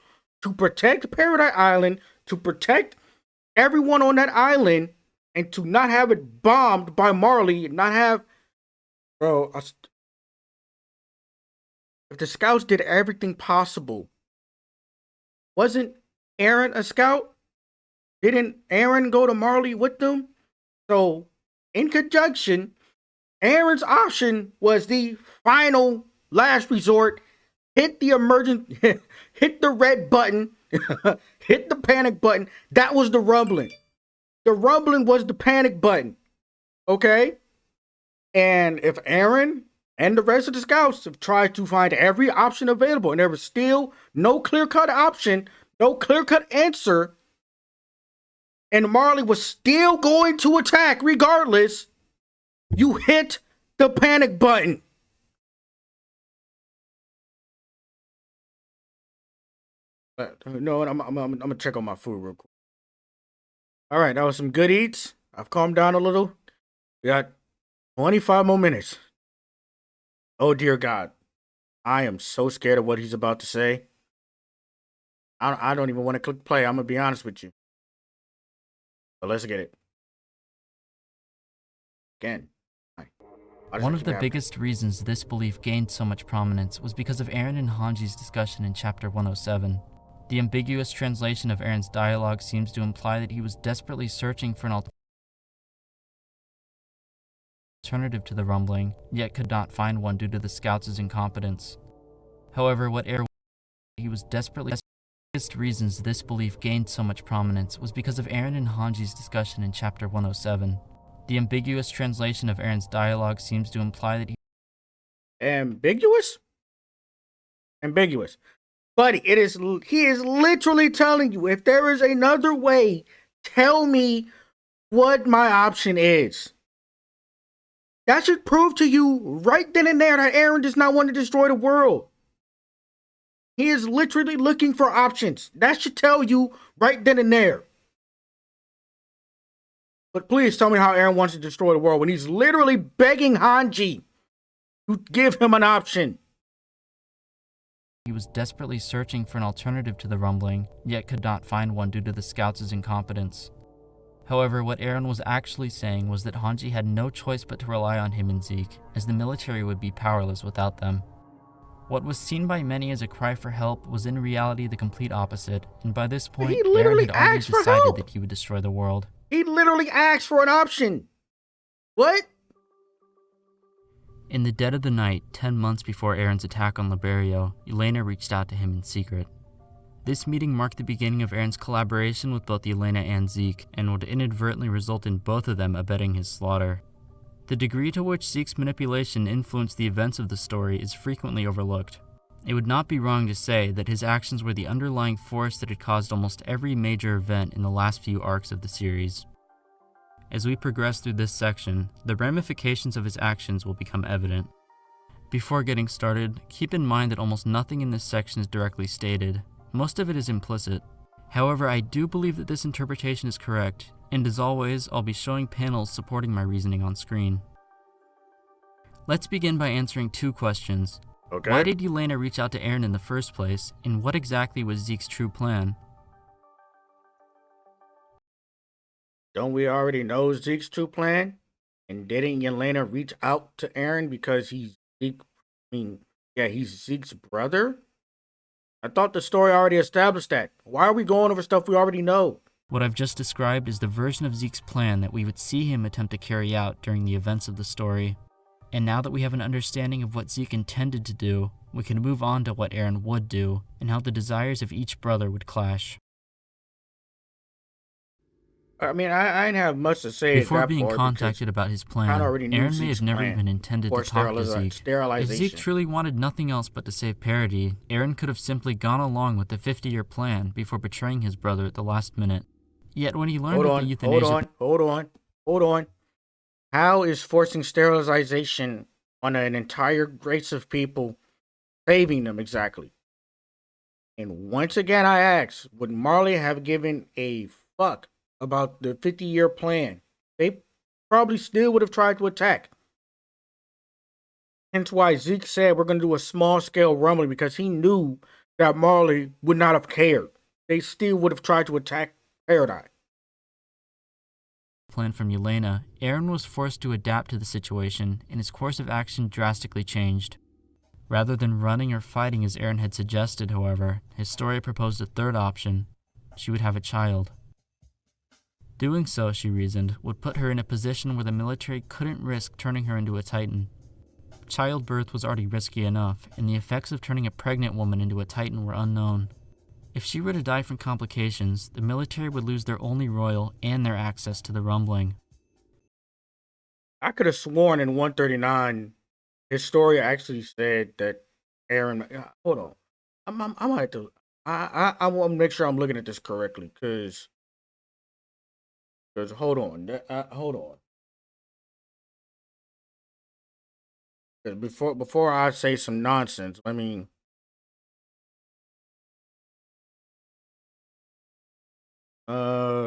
to protect Paradise Island, to protect everyone on that island, and to not have it bombed by Marley, not have... Bro, if the scouts did everything possible, wasn't Eren a scout? Didn't Eren go to Marley with them? So, in conjunction, Eren's option was the final last resort. Hit the hit the red button, hit the panic button. That was the rumbling. The rumbling was the panic button. Okay? And if Eren and the rest of the scouts have tried to find every option available and there was still no clear-cut option, no clear-cut answer, and Marley was still going to attack regardless, you hit the panic button. No, I'm gonna check on my food real quick. All right, that was some good eats. I've calmed down a little. We got 25 more minutes. Oh dear God, I am so scared of what he's about to say. I don't even want to click play. I'm gonna be honest with you. But let's get it. Again. One of the biggest reasons this belief gained so much prominence was because of Eren and Hanji's discussion in Chapter 107. The ambiguous translation of Eren's dialogue seems to imply that he was desperately searching for an alternative to the rumbling, yet could not find one due to the scouts' incompetence. However, what Eren he was desperately... The biggest reasons this belief gained so much prominence was because of Eren and Hanji's discussion in Chapter 107. The ambiguous translation of Eren's dialogue seems to imply that he... Ambiguous? Ambiguous. Buddy, he is literally telling you, if there is another way, tell me what my option is. That should prove to you right then and there that Eren does not want to destroy the world. He is literally looking for options. That should tell you right then and there. But please tell me how Eren wants to destroy the world when he's literally begging Hanji to give him an option. He was desperately searching for an alternative to the rumbling, yet could not find one due to the scouts' incompetence. However, what Eren was actually saying was that Hanji had no choice but to rely on him and Zeke, as the military would be powerless without them. What was seen by many as a cry for help was in reality the complete opposite, and by this point, Eren had already decided that he would destroy the world. He literally asked for an option. What? In the dead of the night, 10 months before Eren's attack on Liberio, Yelena reached out to him in secret. This meeting marked the beginning of Eren's collaboration with both Yelena and Zeke, and would inadvertently result in both of them abetting his slaughter. The degree to which Zeke's manipulation influenced the events of the story is frequently overlooked. It would not be wrong to say that his actions were the underlying force that had caused almost every major event in the last few arcs of the series. As we progress through this section, the ramifications of his actions will become evident. Before getting started, keep in mind that almost nothing in this section is directly stated. Most of it is implicit. However, I do believe that this interpretation is correct, and as always, I'll be showing panels supporting my reasoning on screen. Let's begin by answering two questions. Okay. Why did Yelena reach out to Eren in the first place, and what exactly was Zeke's true plan? Don't we already know Zeke's true plan? And didn't Yelena reach out to Eren because Zeke I mean, yeah, he's Zeke's brother. I thought the story already established that. Why are we going over stuff we already know? What I've just described is the version of Zeke's plan that we would see him attempt to carry out during the events of the story. And now that we have an understanding of what Zeke intended to do, we can move on to what Eren would do, and how the desires of each brother would clash. I mean, I didn't have much to say Before at that being part contacted about his plan, already knew Eren may Zeke's have never plan even intended for to talk to Zeke. If sterilization. Zeke truly wanted nothing else but to save Parody, Eren could have simply gone along with the 50-year plan before betraying his brother at the last minute. Yet when he learned of the euthanasia... Hold on. How is forcing sterilization on an entire race of people saving them exactly? And once again, I ask, would Marley have given a fuck about the 50-year plan? They probably still would have tried to attack. Hence why Zeke said we're going to do a small-scale rumbling, because he knew that Marley would not have cared. They still would have tried to attack Paradise. Plan from Yelena, Eren was forced to adapt to the situation, and his course of action drastically changed. Rather than running or fighting as Eren had suggested, however, Historia proposed a third option. She would have a child. Doing so, she reasoned, would put her in a position where the military couldn't risk turning her into a Titan. Childbirth was already risky enough, and the effects of turning a pregnant woman into a Titan were unknown. If she were to die from complications, the military would lose their only royal and their access to the rumbling. I could have sworn in 139, Historia actually said that Eren. Hold on, I might have to. I want to make sure I'm looking at this correctly, because hold on, hold on. 'Cause before I say some nonsense, I mean.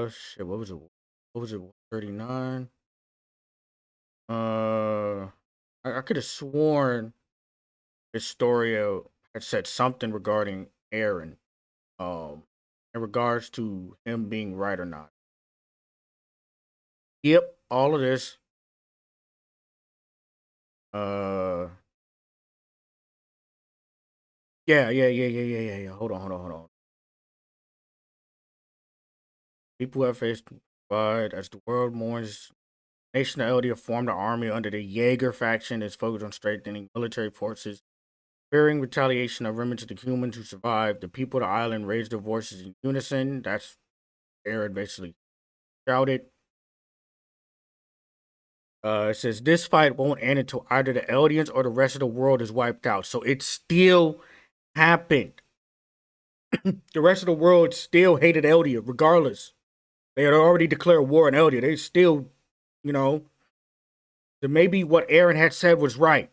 Shit, what was it? What was it? 39? I could have sworn Historia had said something regarding Eren, in regards to him being right or not. Yep, all of this. Uh, yeah. Hold on. People have faced but as the world mourns. Nation of Eldia formed an army under the Yeager faction is focused on strengthening military forces. Fearing retaliation of remnants of the humans who survived, the people of the island raised their voices in unison. That's Eren basically shouted. It says this fight won't end until either the Eldians or the rest of the world is wiped out. So it still happened. The rest of the world still hated Eldia, regardless. They had already declared war on Eldia. They still, so maybe what Eren had said was right.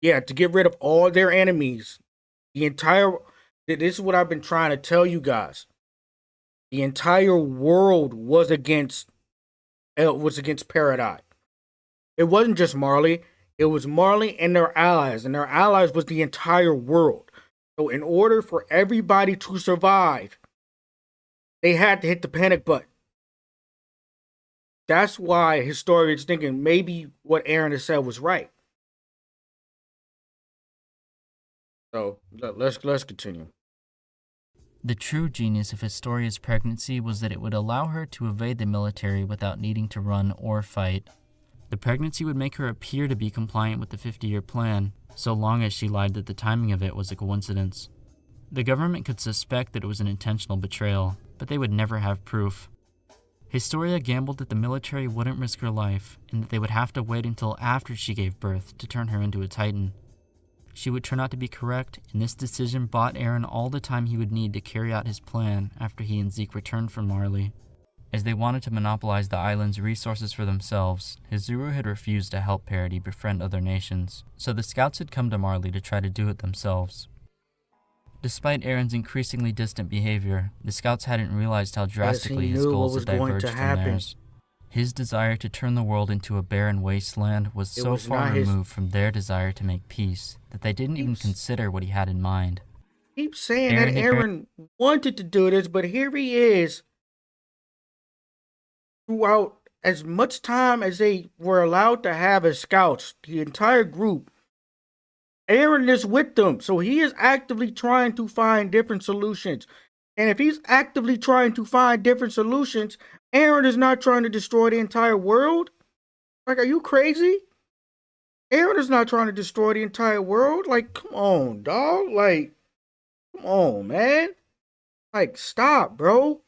Yeah, to get rid of all their enemies. This is what I've been trying to tell you guys. The entire world was against Paradise. It wasn't just Marley. It was Marley and their allies. And their allies was the entire world. So in order for everybody to survive, they had to hit the panic button. That's why historians thinking maybe what Eren has said was right. So let's continue. The true genius of Historia's pregnancy was that it would allow her to evade the military without needing to run or fight. The pregnancy would make her appear to be compliant with the 50-year plan, so long as she lied that the timing of it was a coincidence. The government could suspect that it was an intentional betrayal, but they would never have proof. Historia gambled that the military wouldn't risk her life, and that they would have to wait until after she gave birth to turn her into a Titan. She would turn out to be correct, and this decision bought Eren all the time he would need to carry out his plan after he and Zeke returned from Marley. As they wanted to monopolize the island's resources for themselves, hizuru had refused to help Parody befriend other nations, so the scouts had come to Marley to try to do it themselves. Despite Eren's increasingly distant behavior, the scouts hadn't realized how drastically his goals had diverged from theirs. His desire to turn the world into a barren wasteland was so far removed from their desire to make peace that they didn't even consider what he had in mind. Keep saying that Eren wanted to do this, but here he is throughout as much time as they were allowed to have as scouts, the entire group, Eren is with them. So he is actively trying to find different solutions. And if he's actively trying to find different solutions, Eren is not trying to destroy the entire world. Like, are you crazy? Eren is not trying to destroy the entire world. Like, come on, dog. Like, come on, man. Like, stop, bro.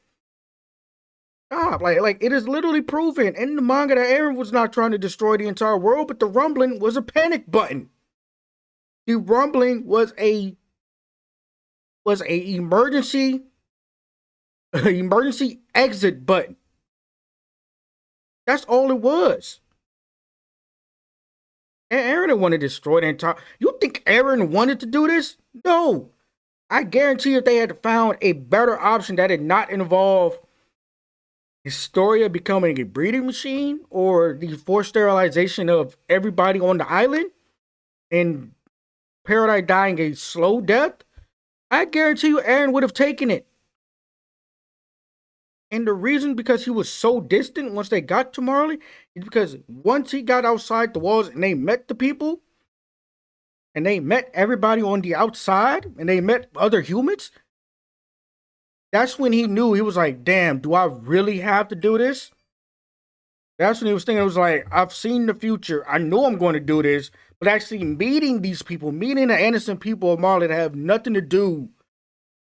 Stop. Like it is literally proven in the manga that Eren was not trying to destroy the entire world, but the rumbling was a panic button. The rumbling was a emergency exit button. That's all it was. And Eren didn't want to destroy the entire. You think Eren wanted to do this? No. I guarantee if they had found a better option that did not involve Historia becoming a breeding machine or the forced sterilization of everybody on the island and Paradise dying a slow death, I guarantee you Eren would have taken it. And the reason because he was so distant once they got to Marley is because once he got outside the walls and they met the people and they met everybody on the outside and they met other humans, that's when he knew. He was like, damn, do I really have to do this? That's when he was thinking, it was like, I've seen the future. I know I'm going to do this. But actually meeting these people, meeting the innocent people of Marley that have nothing to do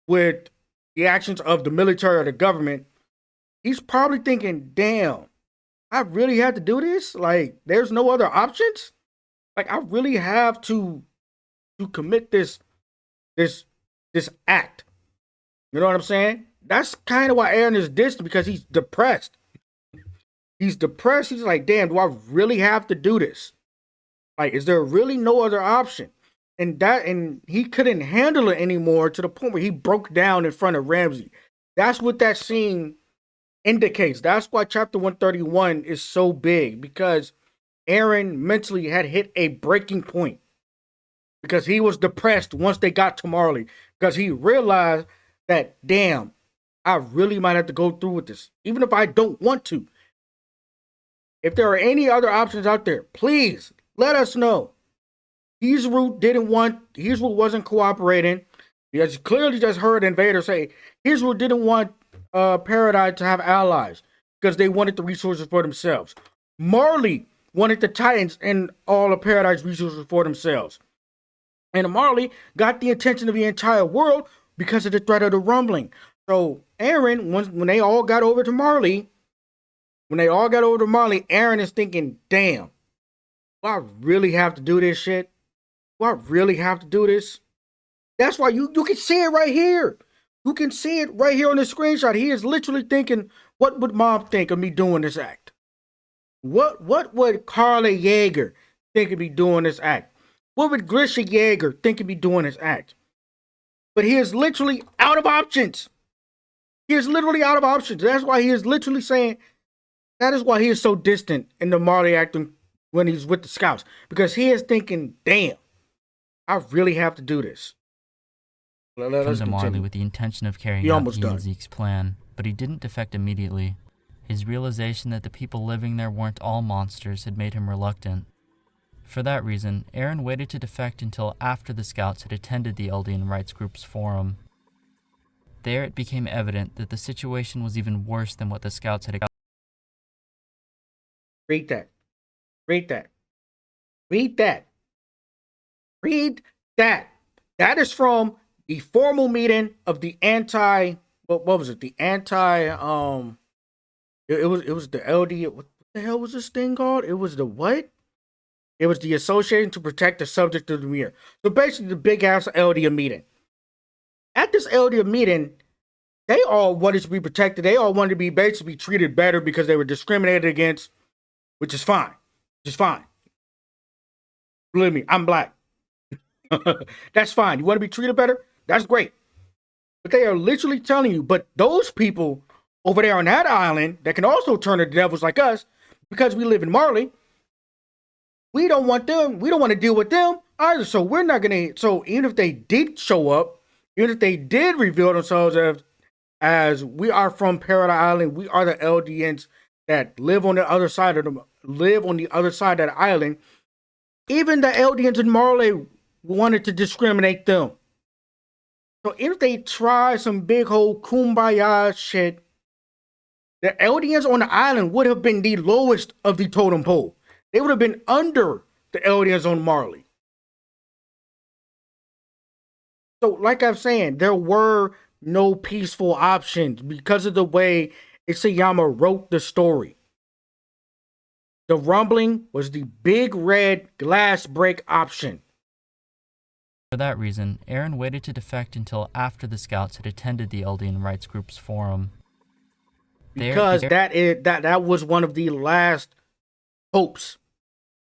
with the actions of the military or the government, he's probably thinking, damn, I really have to do this? Like, there's no other options? Like, I really have to commit this act. You know what I'm saying? That's kind of why Eren is distant, because he's depressed. He's depressed. He's like, damn, do I really have to do this? Like, is there really no other option? And he couldn't handle it anymore to the point where he broke down in front of Ramsey. That's what that scene indicates. That's why chapter 131 is so big, because Eren mentally had hit a breaking point. Because he was depressed once they got to Marley. Because he realized that, damn, I really might have to go through with this, even if I don't want to. If there are any other options out there, please let us know. Hizuru wasn't cooperating. You clearly just heard Invaderzz say Hizuru didn't want Paradise to have allies because they wanted the resources for themselves. Marley wanted the Titans and all the Paradise resources for themselves. And Marley got the attention of the entire world because of the threat of the rumbling. So Eren, when they all got over to Marley, Eren is thinking, damn, do I really have to do this shit? Do I really have to do this? That's why you can see it right here. You can see it right here on the screenshot. He is literally thinking, what would Mom think of me doing this act? What would Carla Yeager think of me doing this act? What would Grisha Yeager think of me doing this act? But he is literally out of options. He is literally out of options. That's why he is literally saying, that is why he is so distant in the Marley acting when he's with the scouts. Because he is thinking, damn, I really have to do this. Come to Marley with the intention of carrying out he and Zeke's plan, but he didn't defect immediately. His realization that the people living there weren't all monsters had made him reluctant. For that reason, Eren waited to defect until after the scouts had attended the Eldian Rights Group's forum. There it became evident that the situation was even worse than what the scouts had. Read that. Read that. Read that. Read that. That is from the formal meeting of the what was it? The it was the eldia. What the hell was this thing called? It was the what? It was the Association to Protect the Subject of the Mirror. So basically the big ass eldia meeting. At this eldia meeting, they all wanted to be protected. They all wanted to be basically treated better because they were discriminated against, which is fine. Believe me, I'm black. That's fine. You want to be treated better? That's great. But they are literally telling you, but those people over there on that island that can also turn to devils like us, because we live in Marley, we don't want them. We don't want to deal with them either. So we're not going to. So even if they did show up, even if they did reveal themselves as we are from Paradise Island, we are the Eldians, that live on the other side of that island, even the Eldians and Marley wanted to discriminate them. So if they try some big whole kumbaya shit, the Eldians on the island would have been the lowest of the totem pole. They would have been under the Eldians on Marley. So, like I'm saying, there were no peaceful options because of the way Isayama wrote the story. The rumbling was the big red glass break option. For that reason, Eren waited to defect until after the scouts had attended the Eldian rights group's forum. Because that was one of the last hopes.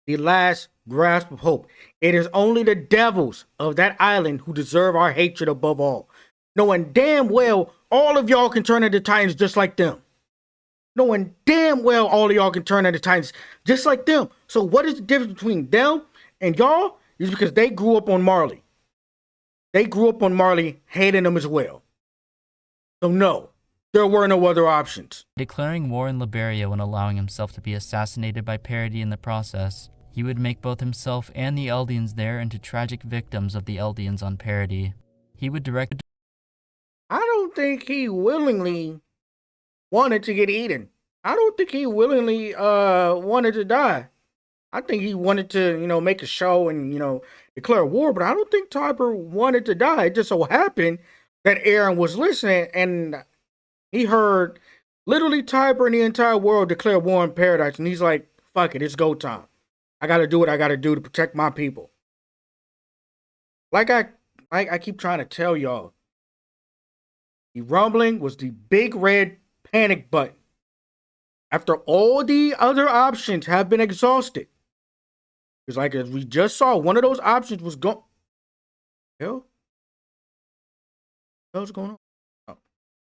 The last grasp of hope. It is only the devils of that island who deserve our hatred above all. Knowing damn well all of y'all can turn into Titans just like them. Knowing damn well all of y'all can turn into Titans just like them. So what is the difference between them and y'all? Is because they grew up on Marley. They grew up on Marley, hating them as well. So no, there were no other options. Declaring war in Liberia when allowing himself to be assassinated by Parody in the process, he would make both himself and the Eldians there into tragic victims of the Eldians on Parody. He would direct... I don't think he willingly wanted to get eaten. I don't think he willingly wanted to die. I think he wanted to, make a show and, declare war, but I don't think Tiber wanted to die. It just so happened that Eren was listening and he heard literally Tiber and the entire world declare war in Paradise, and he's like, fuck it, it's go time. I gotta do what I gotta do to protect my people. Like I keep trying to tell y'all, the rumbling was the big red panic button. After all the other options have been exhausted. Because like as we just saw, one of those options was gone. What's going on? Oh.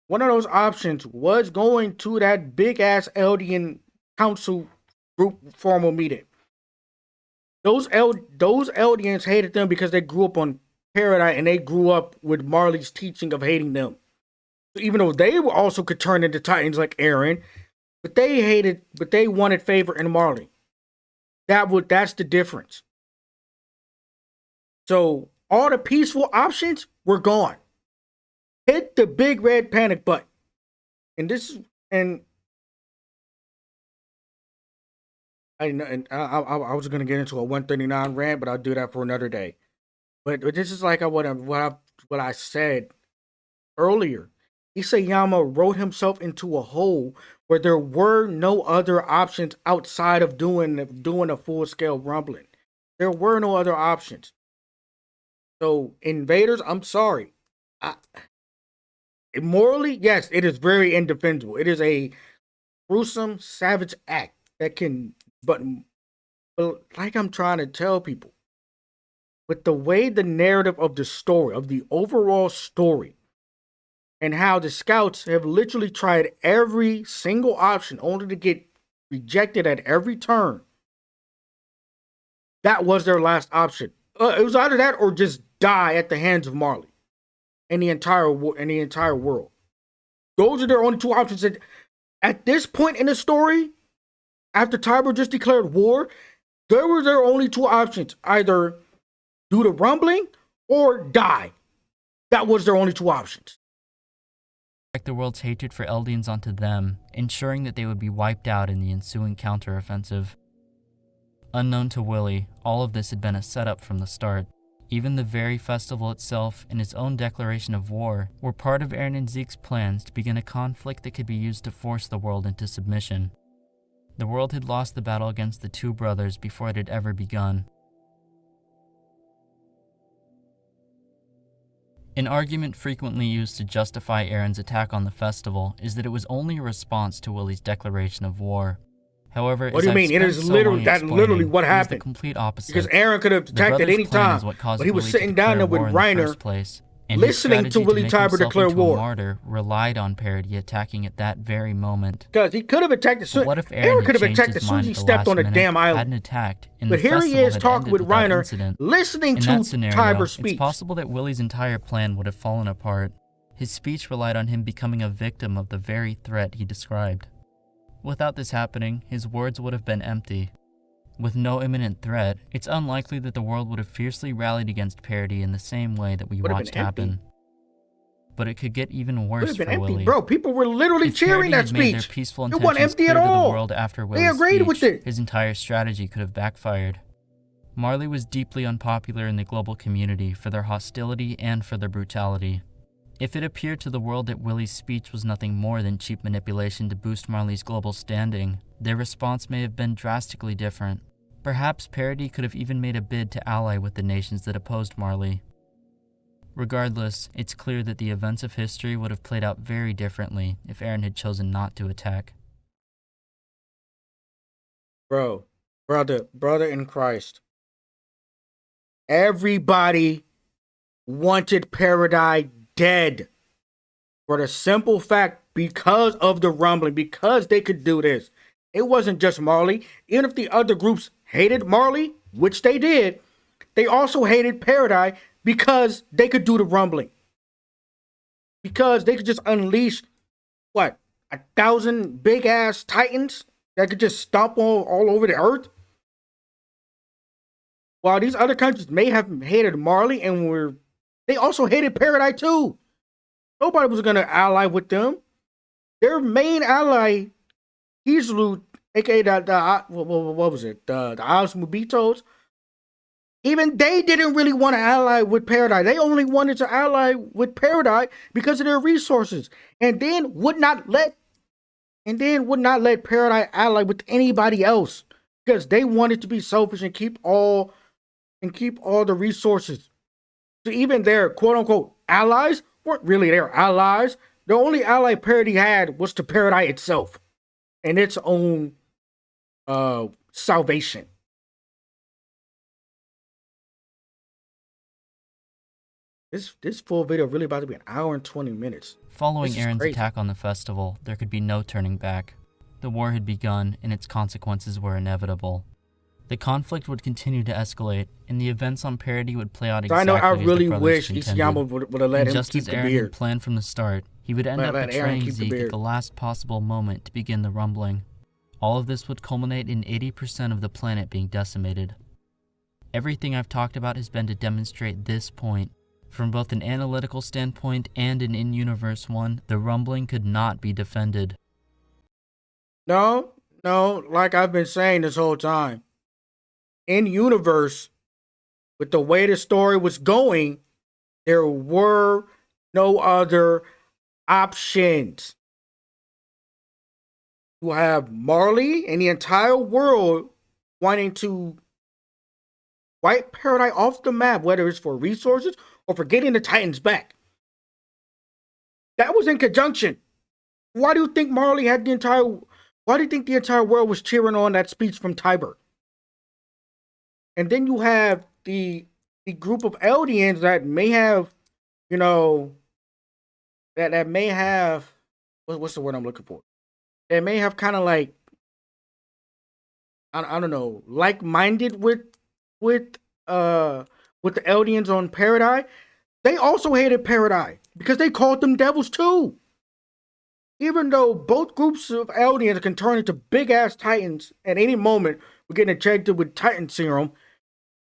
One of those options was going to that big ass Eldian council group formal meeting. Those Eldians hated them because they grew up on Paradise and they grew up with Marley's teaching of hating them. So even though they were also could turn into Titans like Eren, but they wanted favor in Marley. That's the difference. So all the peaceful options were gone. Hit the big red panic button. I was gonna get into a 139 rant, but I'll do that for another day. But this is like what I said earlier. Isayama wrote himself into a hole where there were no other options outside of doing a full scale rumbling. There were no other options. So Invaders, I'm sorry. Morally, yes, it is very indefensible. It is a gruesome, savage act that can, but like I'm trying to tell people, with the way the narrative of the story, of the overall story, and how the scouts have literally tried every single option only to get rejected at every turn. That was their last option. It was either that or just die at the hands of Marley and the entire world. Those are their only two options. At this point in the story, after Tiber just declared war, there were their only two options: either do the rumbling or die. That was their only two options. The world's hatred for Eldians onto them, ensuring that they would be wiped out in the ensuing counteroffensive. Unknown to Willy, all of this had been a setup from the start. Even the very festival itself and his own declaration of war were part of Eren and Zeke's plans to begin a conflict that could be used to force the world into submission. The world had lost the battle against the two brothers before it had ever begun. An argument frequently used to justify Eren's attack on the festival is that it was only a response to Willy's declaration of war. However, what do you mean? It is literally what happened. The complete opposite. Because Eren could have attacked at any time, but he was sitting down there with Reiner, listening to Willy Tiber declare war. Martyr relied on Parody attacking at that very moment. Because he could have attacked as soon. What if Eren could have attacked as soon as he stepped on the damn island? Hadn't attacked, but here he is talking with Reiner, listening to Tiber's speech. It's possible that Willy's entire plan would have fallen apart. His speech relied on him becoming a victim of the very threat he described. Without this happening, his words would have been empty. With no imminent threat, it's unlikely that the world would have fiercely rallied against Parody in the same way that we Would have watched been empty. happen. But it could get even Would worse have been for empty, Willie. bro. People were literally If cheering Parody that had made their speech. peaceful It wasn't intentions empty clear at to the all. world after They Willie's agreed with speech, it. his entire strategy could have backfired. Marley was deeply unpopular in the global community for their hostility and for their brutality. If it appeared to the world that Willie's speech was nothing more than cheap manipulation to boost Marley's global standing, their response may have been drastically different. Perhaps Parody could have even made a bid to ally with the nations that opposed Marley. Regardless, it's clear that the events of history would have played out very differently if Eren had chosen not to attack. Brother in Christ. Everybody wanted Paradise dead. For the simple fact, because of the rumbling, because they could do this. It wasn't just Marley. Even if the other groups hated Marley, which they did, they also hated Paradise because they could do the rumbling. Because they could just unleash, 1,000 big ass titans that could just stomp all over the earth? While these other countries may have hated Marley and they also hated Paradise too. Nobody was gonna ally with them. Their main ally, hizuru, aka what was it? The Isles Mubitos. Even they didn't really want to ally with Paradise. They only wanted to ally with Paradise because of their resources, and then would not let Paradise ally with anybody else because they wanted to be selfish and keep all the resources. So even their quote unquote allies weren't really their allies. The only ally Paradise had was to Paradise itself and its own salvation. This full video really about to be an hour and 20 minutes. Following This is Eren's crazy. attack on the festival, there could be no turning back. The war had begun, and its consequences were inevitable. The conflict would continue to escalate, and the events on Parody would play out So I exactly know I as the really brothers wish contended. Isayama would have let And him just keep as the Eren had beard. planned from the start, he would end up Let Eren betraying keep the Zeke at beard. the last possible moment to begin the rumbling. All of this would culminate in 80% of the planet being decimated. Everything I've talked about has been to demonstrate this point. From both an analytical standpoint and an in-universe one, the rumbling could not be defended. No, like I've been saying this whole time. In universe, with the way the story was going, there were no other options. You have Marley and the entire world wanting to wipe Paradise off the map, whether it's for resources or for getting the Titans back. That was in conjunction. Why do you think Why do you think the entire world was cheering on that speech from Tiber? And then you have the group of Eldians that may have, that may have, what's the word I'm looking for? That may have kind of like, I don't know, like-minded with the Eldians on Paradise. They also hated Paradise because they called them devils too. Even though both groups of Eldians can turn into big-ass Titans at any moment, we're getting injected with Titan serum,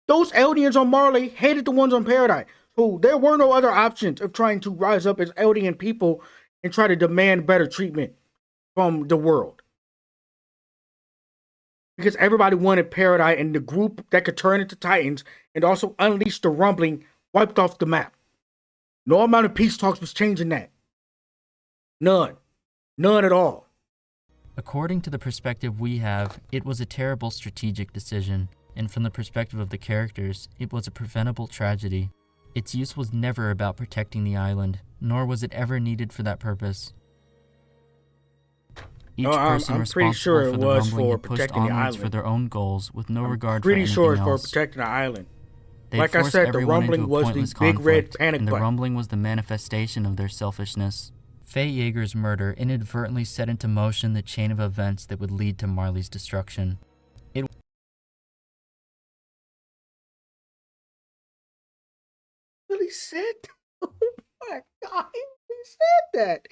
those Eldians on Marley hated the ones on Paradise. So there were no other options of trying to rise up as Eldian people and try to demand better treatment from the world. Because everybody wanted Paradise, and the group that could turn into Titans and also unleash the rumbling wiped off the map. No amount of peace talks was changing that. None at all. According to the perspective we have, it was a terrible strategic decision, and from the perspective of the characters, it was a preventable tragedy. Its use was never about protecting the island, nor was it ever needed for that purpose. Each person I'm pretty sure responsible it for the was rumbling for had pushed protecting the onwards for island. their own goals with no regard for Pretty anything sure it's for else. protecting the island. They'd Like I forced said, the everyone rumbling into a was the pointless big red conflict, panic and the button. rumbling was the manifestation of their selfishness. Faye Yeager's murder inadvertently set into motion the chain of events that would lead to Marley's destruction. Really said that? Oh my god, he really said that.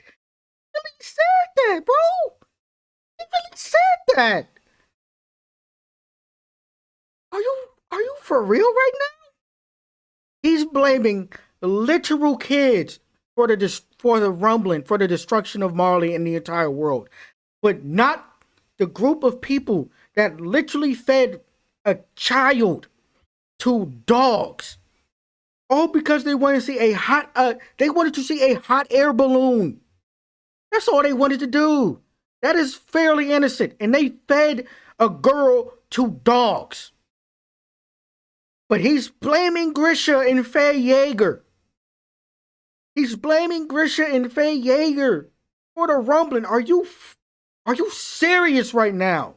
Really said that, bro. He really said that. Are you for real right now? He's blaming literal kids for the rumbling, for the destruction of Marley and the entire world, but not the group of people that literally fed a child to dogs, all because they wanted to see a hot air balloon. That's all they wanted to do. That is fairly innocent, and they fed a girl to dogs. But he's blaming Grisha and Faye Yeager. He's blaming Grisha and Faye Yeager for the rumbling. Are you serious right now?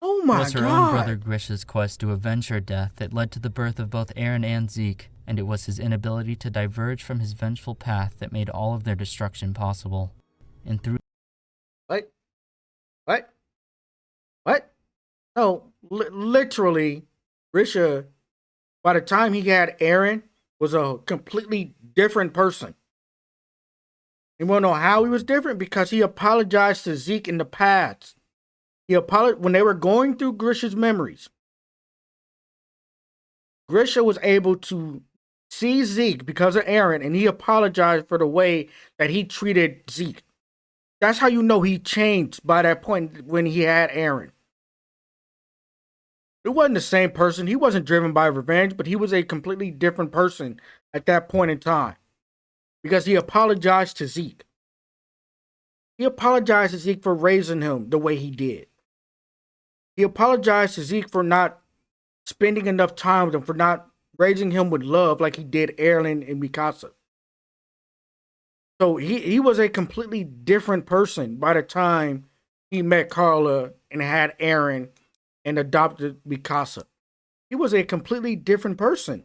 Oh my God. It was her own brother Grisha's quest to avenge her death that led to the birth of both Eren and Zeke, and it was his inability to diverge from his vengeful path that made all of their destruction possible. And through What? No, literally, Grisha, by the time he had Eren, was a completely different person. You want to know how he was different? Because he apologized to Zeke in the past. He apologized when they were going through Grisha's memories. Grisha was able to see Zeke because of Eren, and he apologized for the way that he treated Zeke. That's how you know he changed by that point when he had Eren. It wasn't the same person. He wasn't driven by revenge, but he was a completely different person at that point in time. Because he apologized to Zeke. He apologized to Zeke for raising him the way he did. He apologized to Zeke for not spending enough time with him, for not raising him with love like he did Eren and Mikasa. So he was a completely different person by the time he met Carla and had Eren and adopted Mikasa. He was a completely different person.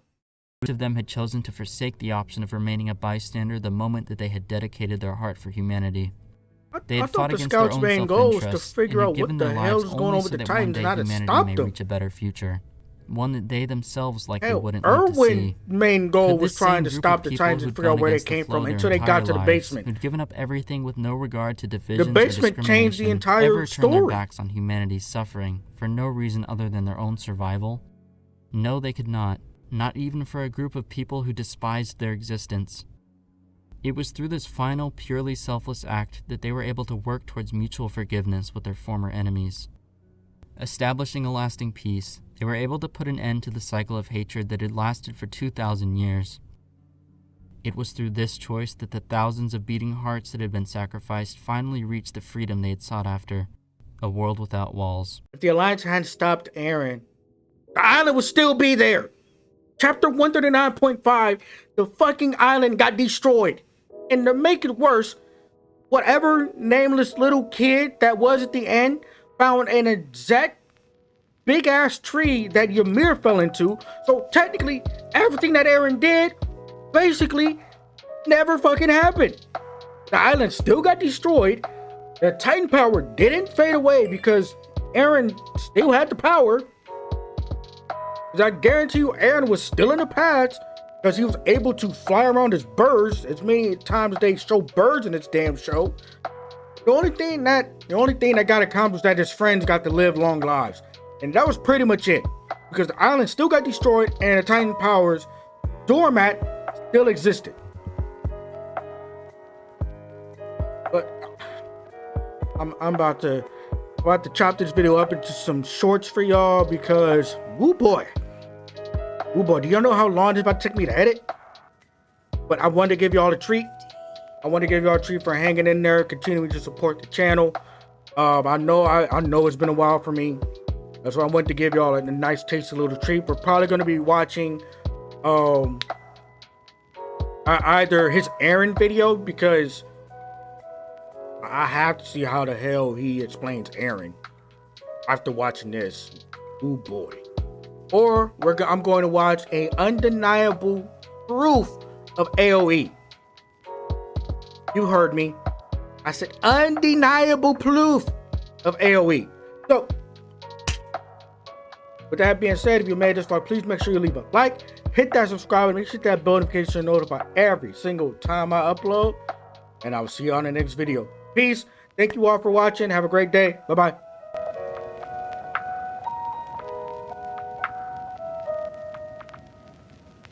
Each of them had chosen to forsake the option of remaining a bystander the moment that they had dedicated their heart for humanity. They had fought against their own self-interest and had given their lives only so that one day humanity may reach a better future. One that they themselves likely wouldn't live to see. Erwin's main goal was trying to stop the Titans and figure out where they came from until they got to the basement. Who'd given up everything with no regard to divisions the basement or changed the entire ever story. turned their backs on humanity's suffering for no reason other than their own survival? No, they could not. Not even for a group of people who despised their existence. It was through this final, purely selfless act that they were able to work towards mutual forgiveness with their former enemies. Establishing a lasting peace, they were able to put an end to the cycle of hatred that had lasted for 2,000 years. It was through this choice that the thousands of beating hearts that had been sacrificed finally reached the freedom they had sought after, a world without walls. If the Alliance hadn't stopped Eren, the island would still be there. Chapter 139.5, the fucking island got destroyed. And to make it worse, whatever nameless little kid that was at the end found an exact big ass tree that Ymir fell into. So technically, everything that Eren did basically never fucking happened. The island still got destroyed. The Titan power didn't fade away because Eren still had the power. I guarantee you Eren was still in the past because he was able to fly around his birds as many times as they show birds in this damn show. The only thing that got accomplished that his friends got to live long lives. And that was pretty much it. Because the island still got destroyed and the Titan powers doormat still existed. But I'm about to chop this video up into some shorts for y'all because woo boy, do y'all know how long it's about to take me to edit? But I wanted to give y'all a treat. I want to give y'all a treat for hanging in there, continuing to support the channel. I know it's been a while for me. That's why I wanted to give y'all a nice tasty little treat. We're probably going to be watching either his Eren video because I have to see how the hell he explains Eren after watching this. Ooh boy. Or I'm going to watch a undeniable proof of AoE. You heard me. I said undeniable proof of AoE. So, with that being said, if you made this far, please make sure you leave a like, hit that subscribe, and make sure that bell notification to notify every single time I upload. And I will see you on the next video. Peace. Thank you all for watching. Have a great day. Bye-bye.